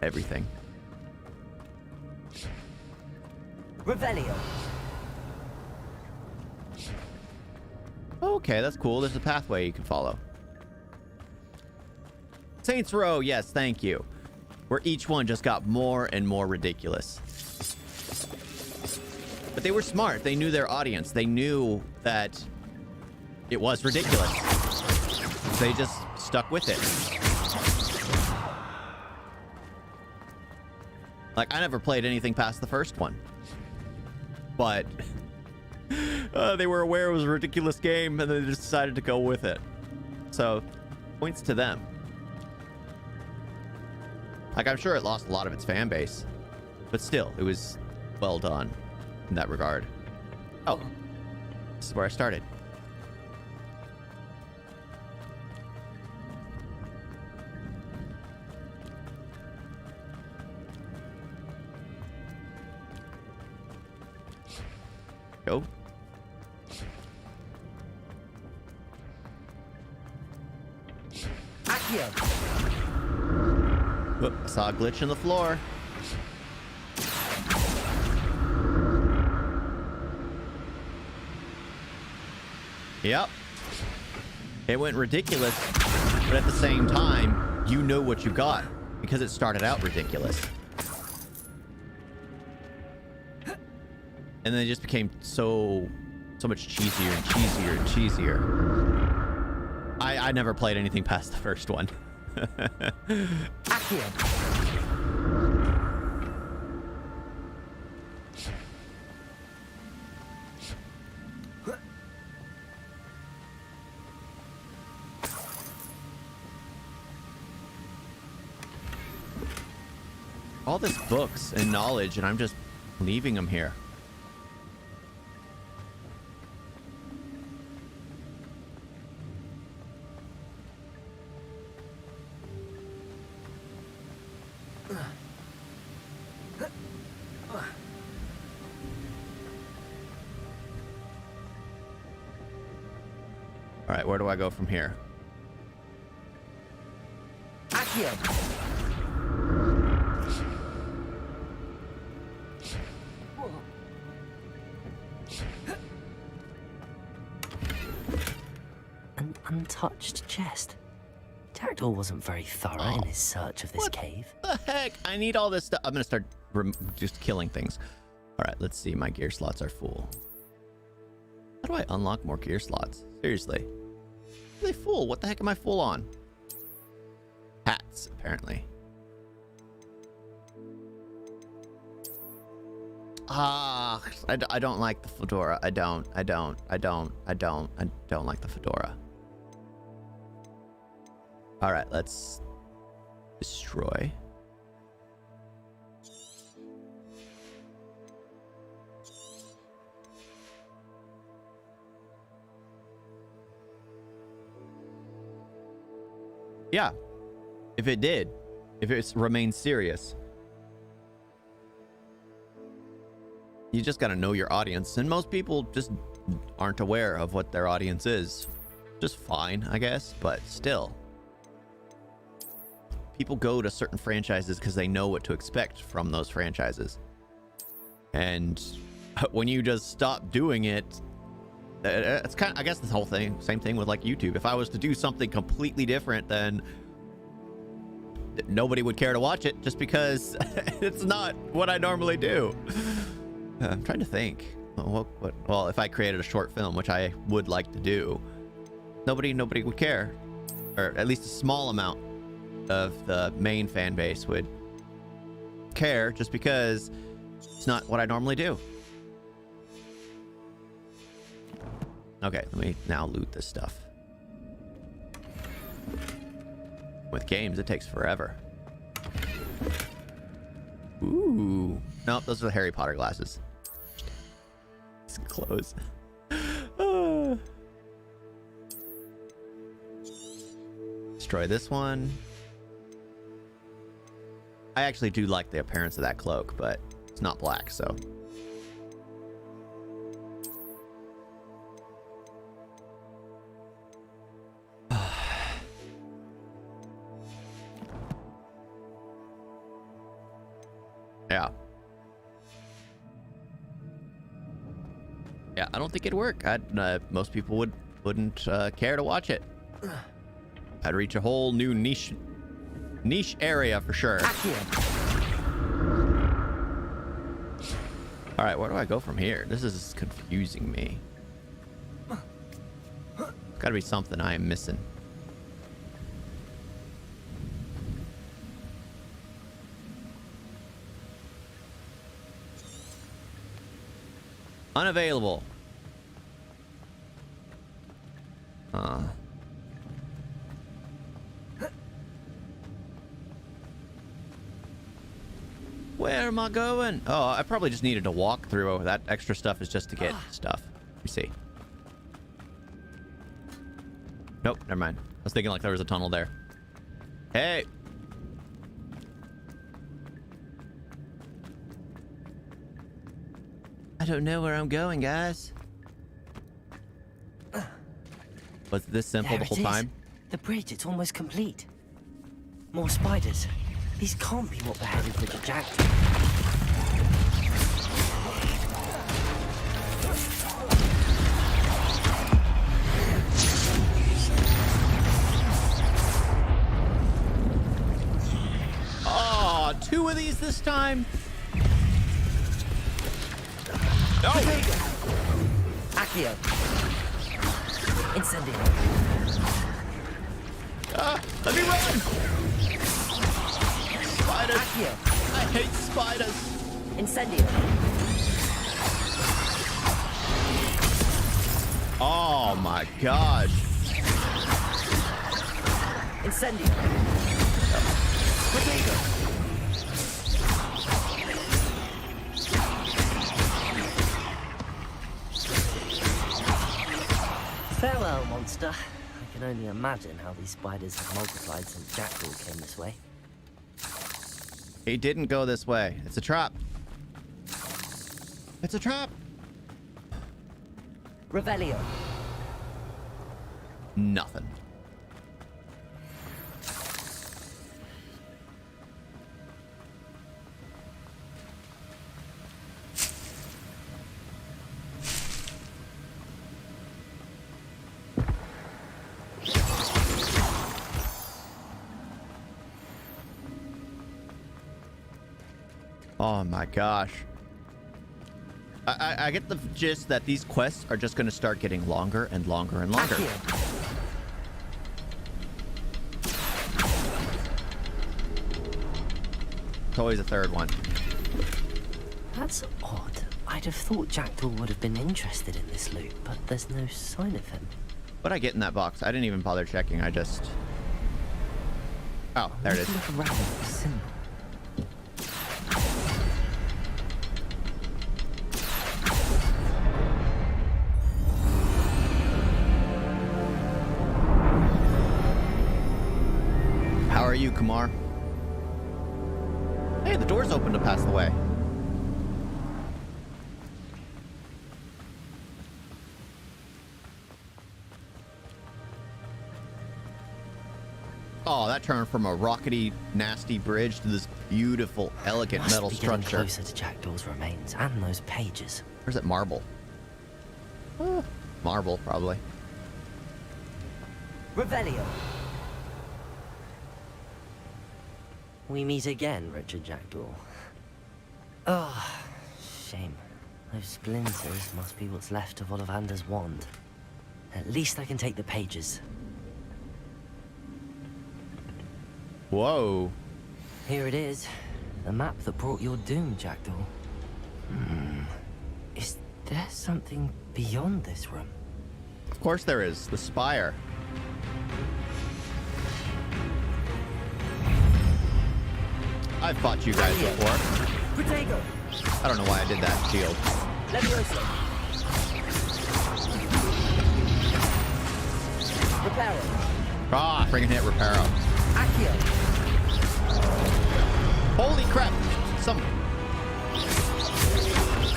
S1: everything.
S2: Revelio.
S1: Okay, that's cool. There's a pathway you can follow. Saints Row, yes, thank you. Where each one just got more and more ridiculous. But they were smart. They knew their audience. They knew that it was ridiculous. They just stuck with it. Like, I never played anything past the first one. But they were aware it was a ridiculous game, and they just decided to go with it. So, points to them. Like, I'm sure it lost a lot of its fan base. But still, it was well done in that regard. Oh, this is where I started. Go. Whoop, I saw a glitch in the floor. Yep. It went ridiculous, but at the same time, you know what you got because it started out ridiculous. And then it just became so much cheesier and cheesier and cheesier. I never played anything past the first one. All this books and knowledge, and I'm just leaving them here. All right, where do I go from here?
S2: An untouched chest. Jackdaw wasn't very thorough in his search of this cave.
S1: What the heck? I need all this stuff. I'm gonna start just killing things. All right, let's see. My gear slots are full. How do I unlock more gear slots? Seriously. Are they full? What the heck am I full on? Hats, apparently. I don't like the fedora. I don't like the fedora. All right, let's destroy. Yeah, if it remained serious. You just gotta know your audience, and most people just aren't aware of what their audience is. Just fine, I guess, but still. People go to certain franchises because they know what to expect from those franchises. And when you just stop doing it, it's kind of, I guess, this whole thing, same thing with like YouTube. If I was to do something completely different, then nobody would care to watch it just because it's not what I normally do. I'm trying to think. Well, if I created a short film, which I would like to do, nobody would care, or at least a small amount of the main fan base would care, just because it's not what I normally do. Okay, let me now loot this stuff. With games, it takes forever. Ooh. Nope, those are the Harry Potter glasses. It's close. Destroy this one. I actually do like the appearance of that cloak, but it's not black, so. Yeah. Yeah, I don't think it'd work. Most people wouldn't care to watch it. I'd reach a whole new niche area for sure. All right, where do I go from here? This is confusing me. Gotta be something I am missing. Unavailable. Where am I going? Oh, I probably just needed to walk through. That extra stuff is just to get stuff. Let me see. Nope, never mind. I was thinking like there was a tunnel there. Hey. I don't know where I'm going, guys. Was it this simple
S2: There
S1: the whole
S2: it is.
S1: time?
S2: The bridge, it's almost complete. More spiders. These can't be what beheaded Richard Jackson.
S1: Oh, 2 of these this time. No.
S2: Accio. Incendio.
S1: Let me run. Spiders.
S2: Accio.
S1: I hate spiders.
S2: Incendio.
S1: Oh my gosh.
S2: Incendio. Potato. Farewell, monster. I can only imagine how these spiders have multiplied since Jackdaw came this way.
S1: He didn't go this way. It's a trap. It's a trap.
S2: Revelio.
S1: Nothing. Oh my gosh. I get the gist that these quests are just going to start getting longer and longer and longer. It's always a third one.
S2: That's odd. I'd have thought Jackdaw would have been interested in this loot, but there's no sign of him.
S1: What'd I get in that box? I didn't even bother checking. I just... Oh, there it is.
S2: Look around for the symbol.
S1: How are you, Kumar? Hey, the door's open to pass the way. Oh, that turned from a rockety, nasty bridge to this beautiful, elegant metal
S2: Must be getting
S1: structure.
S2: closer to Jackdaw's remains and those pages.
S1: Where's it? Marble. Marble, probably.
S2: Revelio. We meet again, Richard Jackdaw. Oh, shame. Those splinters must be what's left of Ollivander's wand. At least I can take the pages.
S1: Whoa.
S2: Here it is. The map that brought your doom, Jackdaw. Is there something beyond this room?
S1: Of course there is. The spire. I've fought you guys before.
S2: Protego.
S1: I don't know why I did that shield.
S2: Levioso. Reparo.
S1: Ah, friggin' hit Reparo.
S2: Accio.
S1: Holy crap! Some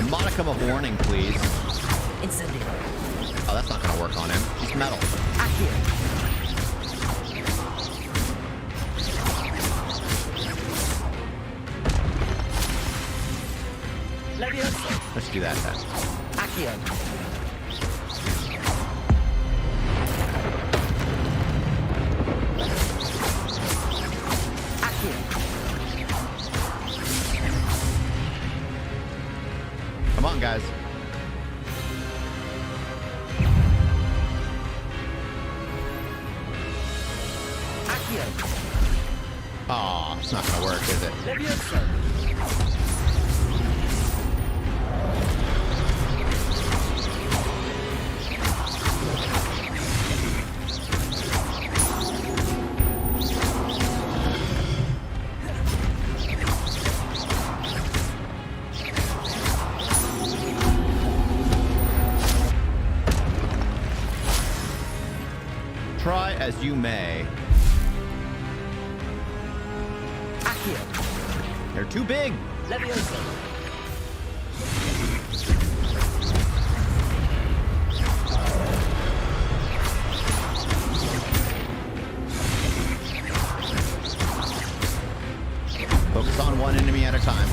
S1: modicum of warning, please.
S2: Incendio.
S1: Oh, that's not gonna work on him. He's metal.
S2: Accio. Levioso.
S1: Let's do that then.
S2: Accio. Accio.
S1: Come on, guys.
S2: Accio.
S1: Aw, it's not gonna work, is it?
S2: Levioso.
S1: Try as you may.
S2: Accio.
S1: They're too big.
S2: Levioso.
S1: Focus on one enemy at a time.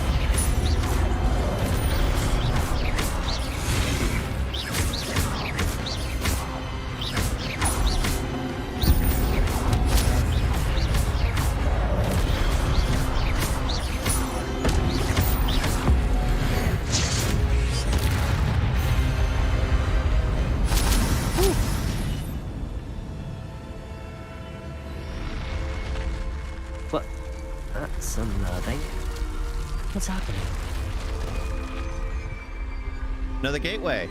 S2: But that's unnerving. What's happening?
S1: Another gateway.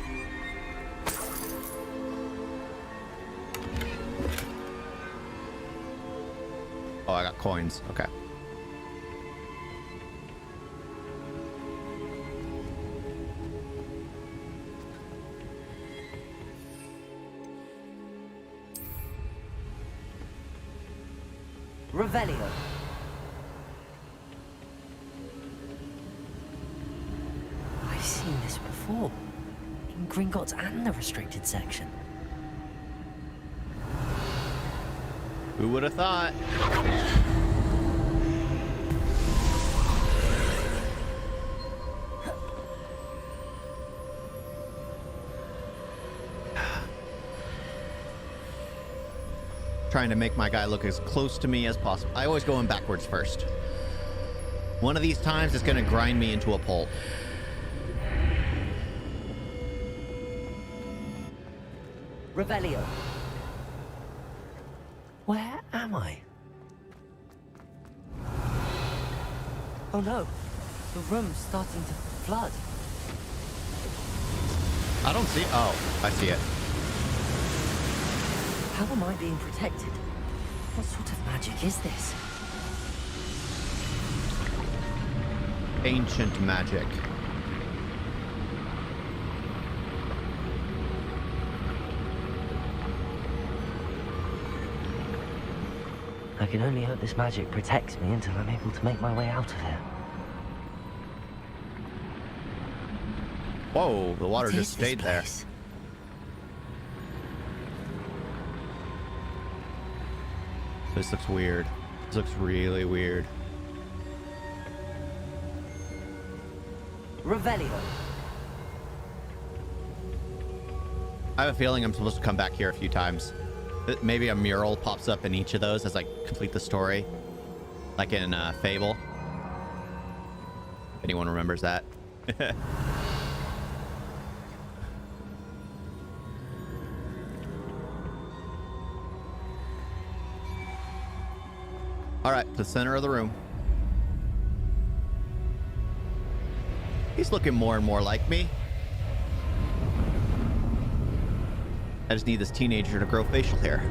S1: Oh, I got coins. Okay.
S2: Revelio. I've seen this before. In Gringotts and the restricted section.
S1: Who would have thought? Trying to make my guy look as close to me as possible. I always go in backwards first. One of these times it's gonna grind me into a pole.
S2: Revelio. Where am I? Oh no, the room's starting to flood.
S1: I don't see. Oh, I see it.
S2: How am I being protected? What sort of magic is this?
S1: Ancient magic.
S2: I can only hope this magic protects me until I'm able to make my way out of here.
S1: Whoa, the water
S2: What
S1: just
S2: is this
S1: stayed there.
S2: place?
S1: This looks weird. This looks really weird.
S2: Revelio.
S1: I have a feeling I'm supposed to come back here a few times. Maybe a mural pops up in each of those as I complete the story. Like in Fable. If anyone remembers that. All right, the center of the room. He's looking more and more like me. I just need this teenager to grow facial hair.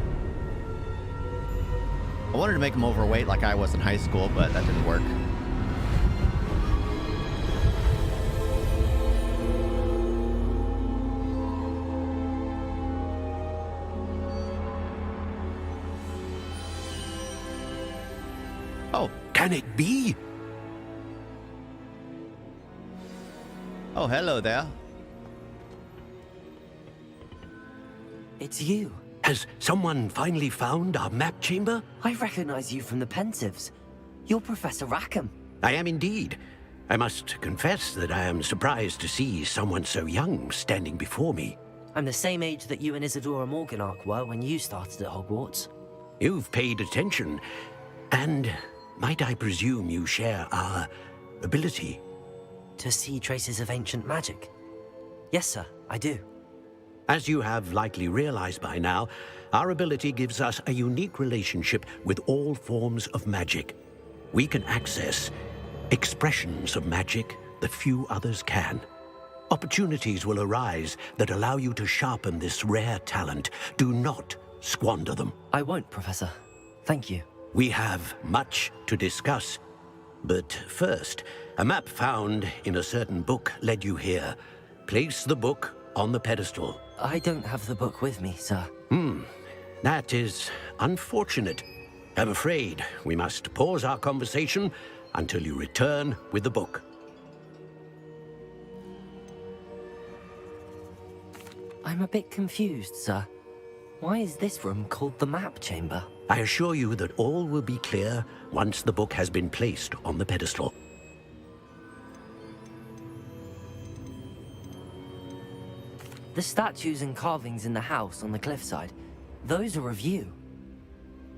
S1: I wanted to make him overweight like I was in high school, but that didn't work. Oh.
S4: Can it be?
S1: Oh, hello there.
S2: It's you.
S4: Has someone finally found our map chamber?
S2: I recognize you from the Pensives. You're Professor Rackham.
S4: I am indeed. I must confess that I am surprised to see someone so young standing before me.
S2: I'm the same age that you and Isadora Morganach were when you started at Hogwarts.
S4: You've paid attention, and might I presume you share our ability?
S2: To see traces of ancient magic? Yes, sir, I do.
S4: As you have likely realized by now, our ability gives us a unique relationship with all forms of magic. We can access expressions of magic that few others can. Opportunities will arise that allow you to sharpen this rare talent. Do not squander them.
S2: I won't, Professor. Thank you.
S4: We have much to discuss. But first, a map found in a certain book led you here. Place the book on the pedestal.
S2: I don't have the book with me, sir.
S4: That is unfortunate. I'm afraid we must pause our conversation until you return with the book.
S2: I'm a bit confused, sir. Why is this room called the map chamber?
S4: I assure you that all will be clear once the book has been placed on the pedestal.
S2: The statues and carvings in the house on the cliffside, those are of you.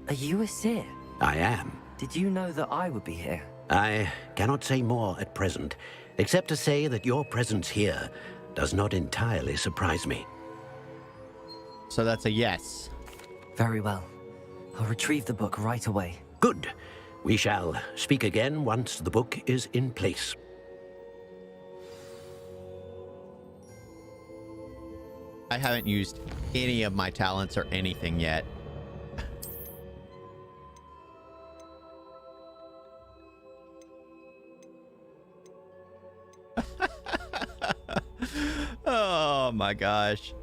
S2: Are you a seer?
S4: I am.
S2: Did you know that I would be here?
S4: I cannot say more at present, except to say that your presence here does not entirely surprise me.
S1: So that's a yes.
S2: Very well. I'll retrieve the book right away.
S4: Good. We shall speak again once the book is in place.
S1: I haven't used any of my talents or anything yet. Oh my gosh.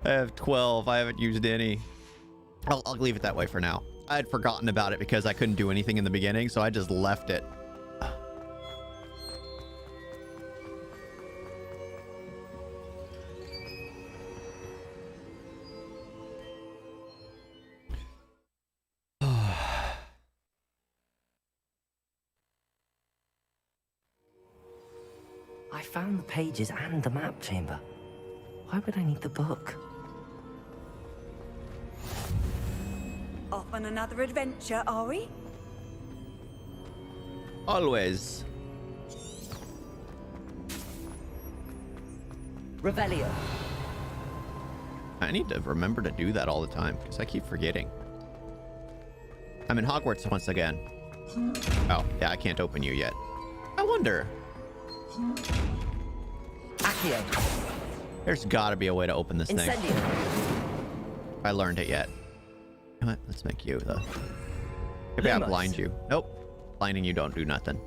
S1: I have 12. I haven't used any. I'll leave it that way for now. I had forgotten about it because I couldn't do anything in the beginning, so I just left it.
S2: I found the pages and the map chamber. Why would I need the book?
S11: Off on another adventure, are we?
S1: Always.
S2: Revelio.
S1: I need to remember to do that all the time because I keep forgetting. I'm in Hogwarts once again. Oh, yeah, I can't open you yet. I wonder.
S2: Accio.
S1: There's got to be a way to open this
S2: Incendio.
S1: thing. I learned it yet. You know what? Let's make you the... Maybe I blind you. Nope. Blinding you don't do nothing.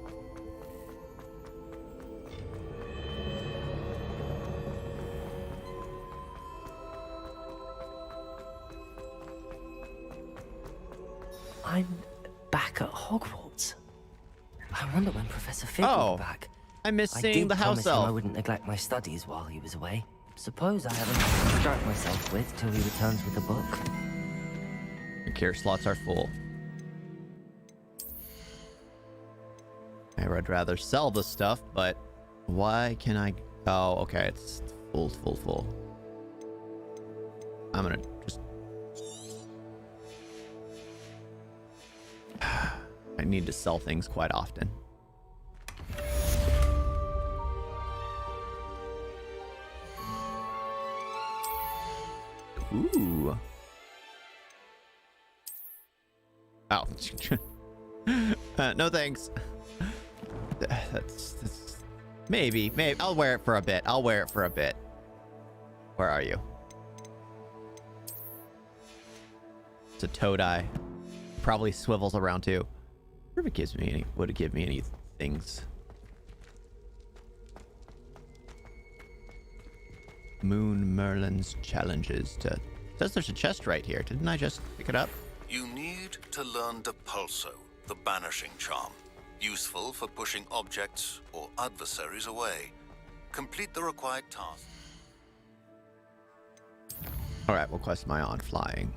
S2: I'm back at Hogwarts. I wonder when Professor Fig will be back.
S1: I miss seeing the house
S2: elf.
S1: elf.
S2: I wouldn't neglect my studies while he was away. Suppose I have enough to distract myself with till he returns with the book.
S1: Your care slots are full. I would rather sell the stuff, but why can I... Oh, okay, it's full. I'm gonna just... I need to sell things quite often. Ooh. Oh. No thanks. That's maybe I'll wear it for a bit. Where are you? It's a toad eye. Probably swivels around too. If it gives me any, would it give me any things? Moon Merlin's challenges to. Says there's a chest right here. Didn't I just pick it up?
S8: You need to learn Depulso, the banishing charm. Useful for pushing objects or adversaries away. Complete the required task.
S1: All right, what quest am I on? Flying.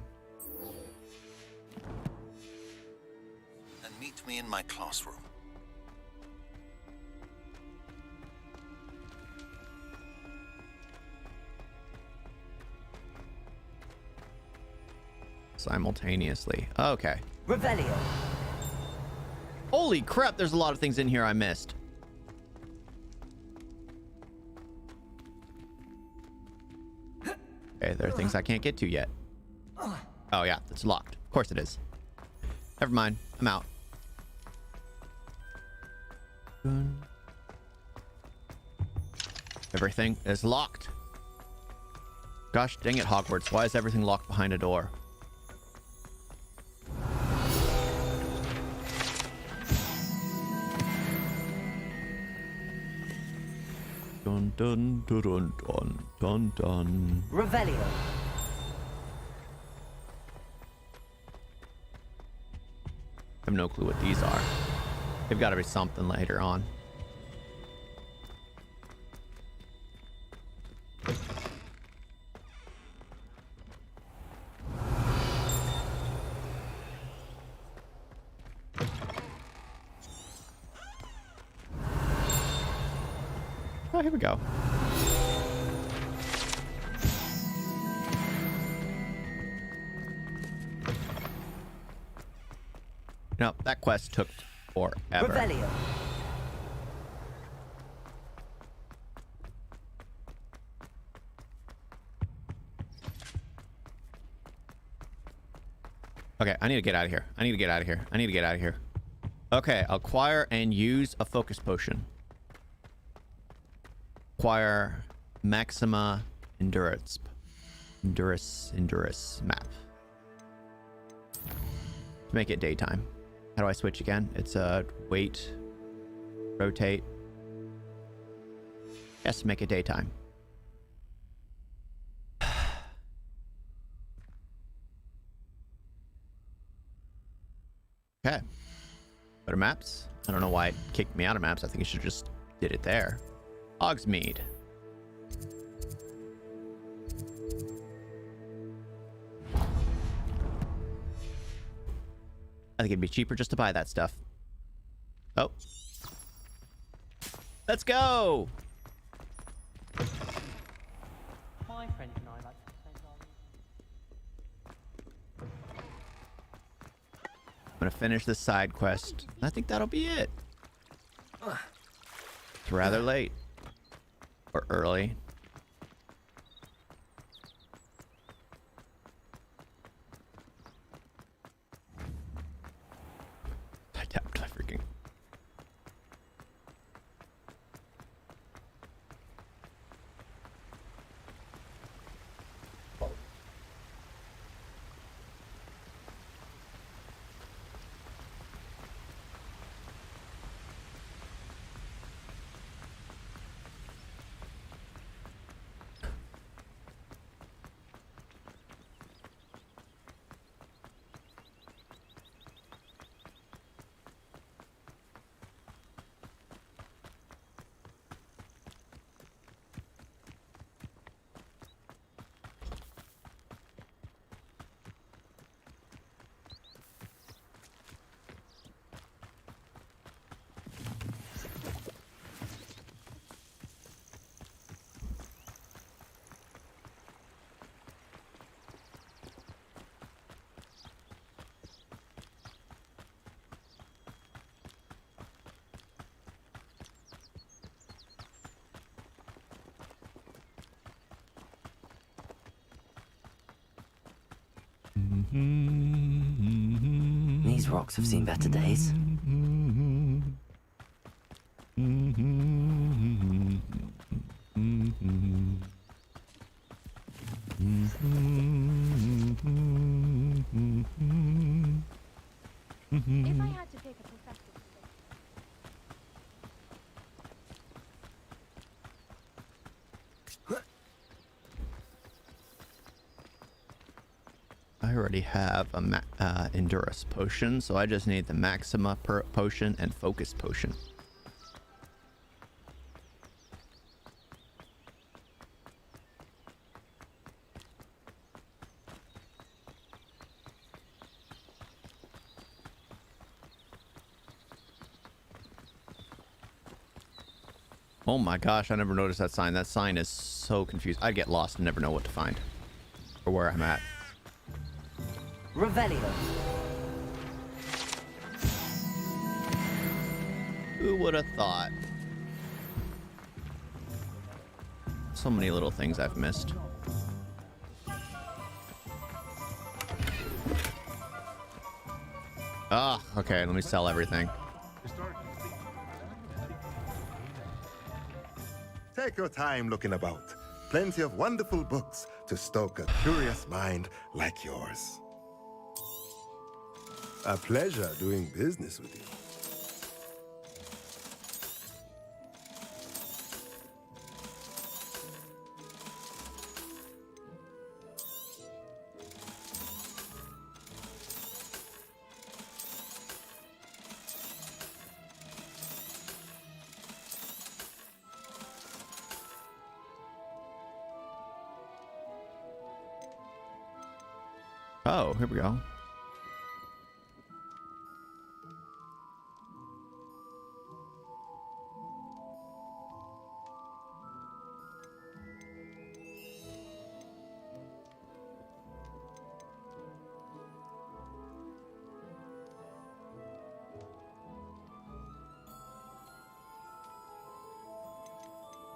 S8: And meet me in my classroom.
S1: Simultaneously. Okay.
S2: Revelio.
S1: Holy crap, there's a lot of things in here I missed. Okay, there are things I can't get to yet. Oh yeah, it's locked. Of course it is. Never mind. I'm out. Everything is locked. Gosh dang it, Hogwarts. Why is everything locked behind a door? Dun dun dun dun dun dun dun.
S2: Revelio.
S1: I have no clue what these are. They've got to be something later on. Oh, here we go. No, that quest took forever.
S2: Revelio.
S1: Okay, I need to get out of here. I need to get out of here. I need to get out of here. Okay, acquire and use a focus potion. Acquire Maxima Endurance. Endurance map. To make it daytime. How do I switch again? It's wait, rotate. Yes, make it daytime. Okay. Go to maps. I don't know why it kicked me out of maps. I think it should just did it there. Hogsmeade. I think it'd be cheaper just to buy that stuff. Oh. Let's go!
S14: My friend and I like to play
S1: I'm gonna finish this side quest. I think that'll be it. It's rather late. Or early. I tapped my freaking.
S2: These rocks have seen better days.
S7: If I had to pick a profession
S1: I already have a Endurance potion, so I just need the Maxima potion and Focus potion. Oh my gosh, I never noticed that sign. That sign is so confused. I'd get lost and never know what to find or where I'm at.
S2: Revelio.
S1: Who would have thought? So many little things I've missed. Ah, okay, let me sell everything.
S15: Take your time looking about. Plenty of wonderful books to stoke a curious mind like yours. A pleasure doing business with you.
S1: Oh, here we go.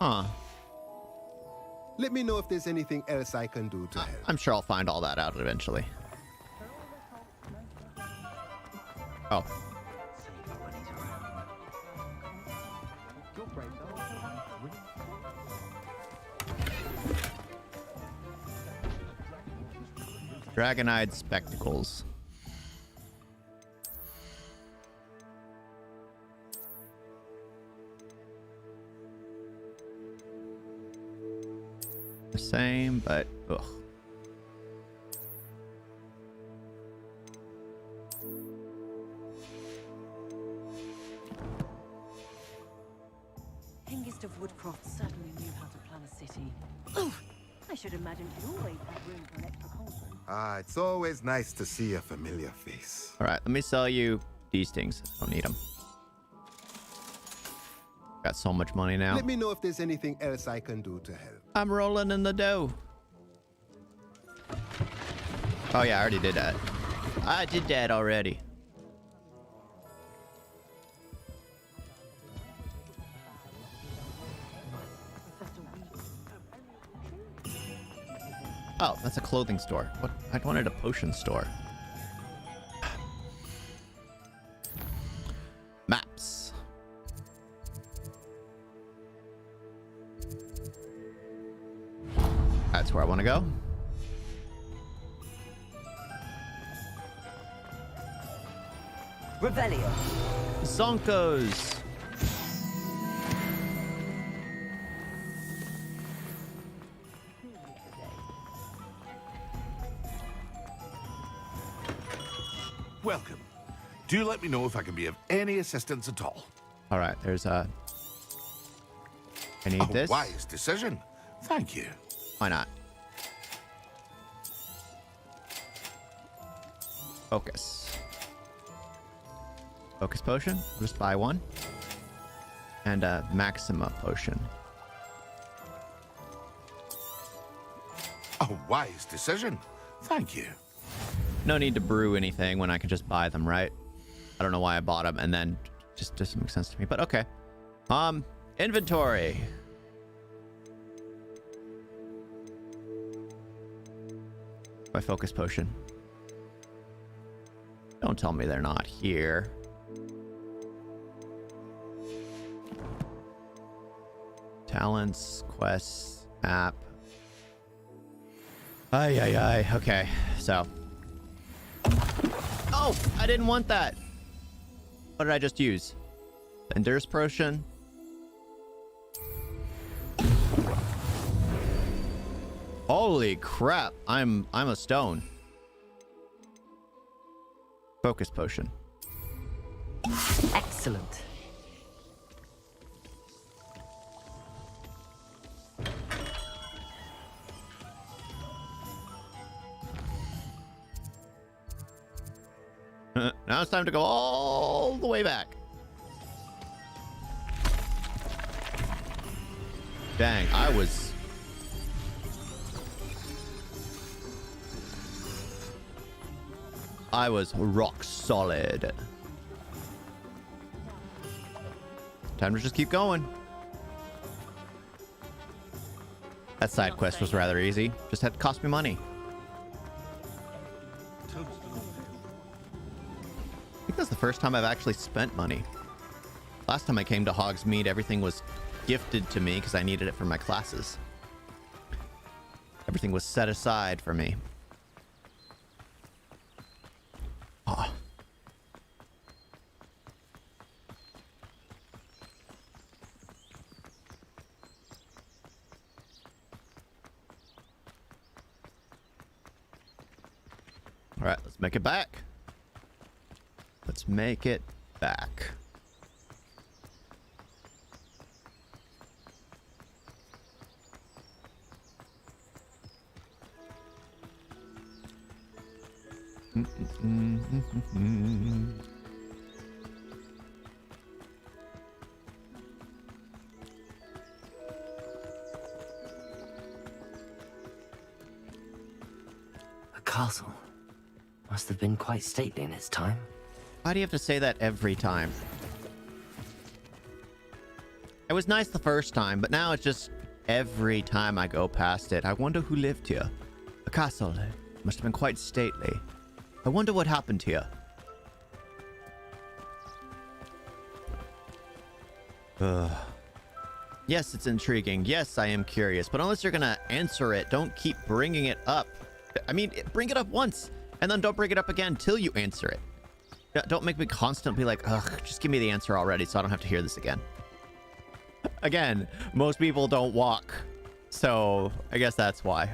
S1: Huh.
S15: Let me know if there's anything else I can do to help.
S1: I'm sure I'll find all that out eventually. Oh. Dragon-eyed spectacles. The same, but ugh.
S16: Hengist of Woodcroft certainly knew how to plan a city. Oh, I should imagine he always had room for an extra cauldron.
S15: Ah, it's always nice to see a familiar face.
S1: All right, let me sell you these things. I don't need them. Got so much money now.
S15: Let me know if there's anything else I can do to help.
S1: I'm rolling in the dough. Oh yeah, I already did that. I did that already. Oh, that's a clothing store. What? I wanted a potion store. Maps. That's where I want to go.
S2: Revelio.
S1: Zonkos.
S12: Welcome. Do let me know if I can be of any assistance at all.
S1: All right, there's I need
S12: A
S1: this.
S12: wise decision. Thank you.
S1: Why not? Focus. Focus potion. I'll just buy one. And a Maxima potion.
S12: A wise decision. Thank you.
S1: No need to brew anything when I can just buy them, right? I don't know why I bought them, and then just doesn't make sense to me, but okay. Inventory. My focus potion. Don't tell me they're not here. Talents, quests, map. Ay. Okay, so No! I didn't want that. What did I just use? The Endurance Potion. Holy crap. I'm a stone. Focus Potion.
S2: Excellent.
S1: Now it's time to go all the way back. Dang, I was rock solid. Time to just keep going. That side quest was rather easy. Just had to cost me money. I think that's the first time I've actually spent money. Last time I came to Hogsmeade, everything was gifted to me because I needed it for my classes. Everything was set aside for me. Oh. All right, let's make it back. Let's make it back.
S2: A castle. Must have been quite stately in its time.
S1: Why do you have to say that every time? It was nice the first time, but now it's just every time I go past it. I wonder who lived here. A castle. Must have been quite stately. I wonder what happened here. Yes, it's intriguing. Yes, I am curious. But unless you're gonna answer it, don't keep bringing it up. I mean, bring it up once, and then don't bring it up again till you answer it. Don't make me constantly like, ugh, just give me the answer already so I don't have to hear this again. Again, most people don't walk, so I guess that's why.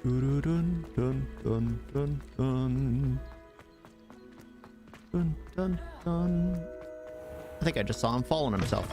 S1: Dun, dun, dun, dun, dun. Dun, dun, dun. I think I just saw him fall on himself.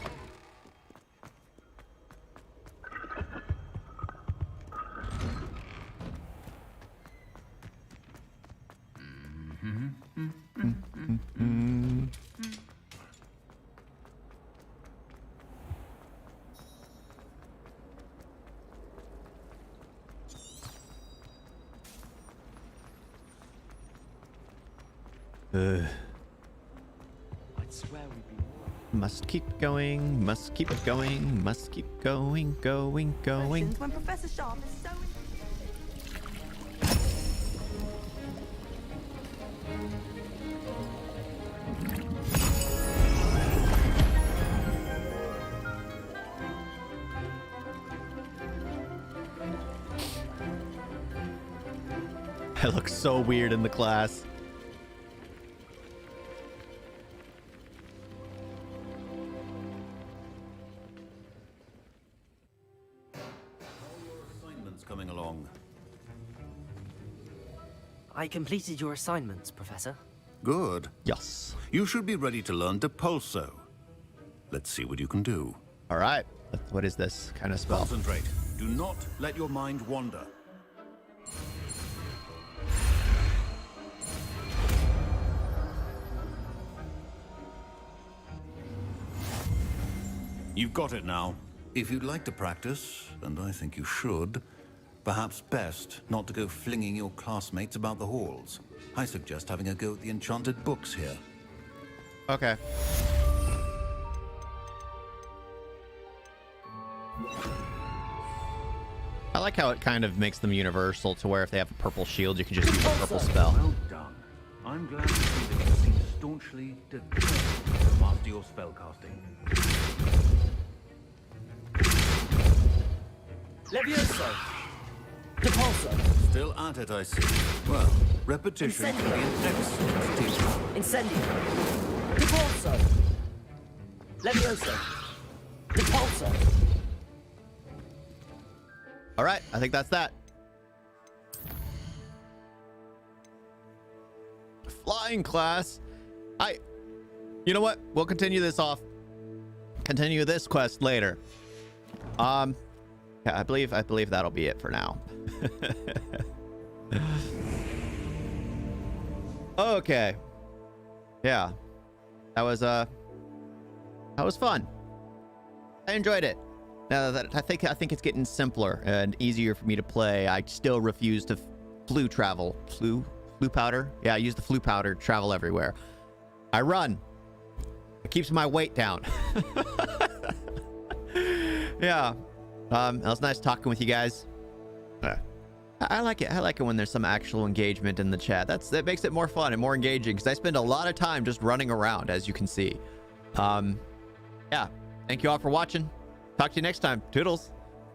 S1: Must keep going, must keep going, must keep going, going.
S11: When Professor Sharp is so...
S1: I look so weird in the class.
S8: Coming along.
S2: I completed your assignments, Professor.
S8: Good.
S1: Yes.
S8: You should be ready to learn Depulso. Let's see what you can do.
S1: All right. What is this kind of spell?
S8: Concentrate. Do not let your mind wander. You've got it now. If you'd like to practice, and I think you should, perhaps best not to go flinging your classmates about the halls. I suggest having a go at the enchanted books here.
S1: Okay. I like how it kind of makes them universal to where if they have a purple shield, you can just use a purple spell.
S13: Well done. I'm glad to see that you seem staunchly determined to master your spellcasting.
S9: Levioso! Depulso!
S8: Still at it, I see. Well, repetition can be an excellent teacher.
S9: Incendio! Depulso! Levioso! Depulso!
S1: All right, I think that's that. Flying class. You know what? We'll continue this quest later. Yeah, I believe that'll be it for now. Okay. Yeah. That was fun. I enjoyed it. Now that I think it's getting simpler and easier for me to play. I still refuse to flu powder. Yeah, I use the flu powder to travel everywhere. I run. It keeps my weight down. Yeah. It was nice talking with you guys. I like it. I like it when there's some actual engagement in the chat. That makes it more fun and more engaging because I spend a lot of time just running around, as you can see. Yeah. Thank you all for watching. Talk to you next time. Toodles.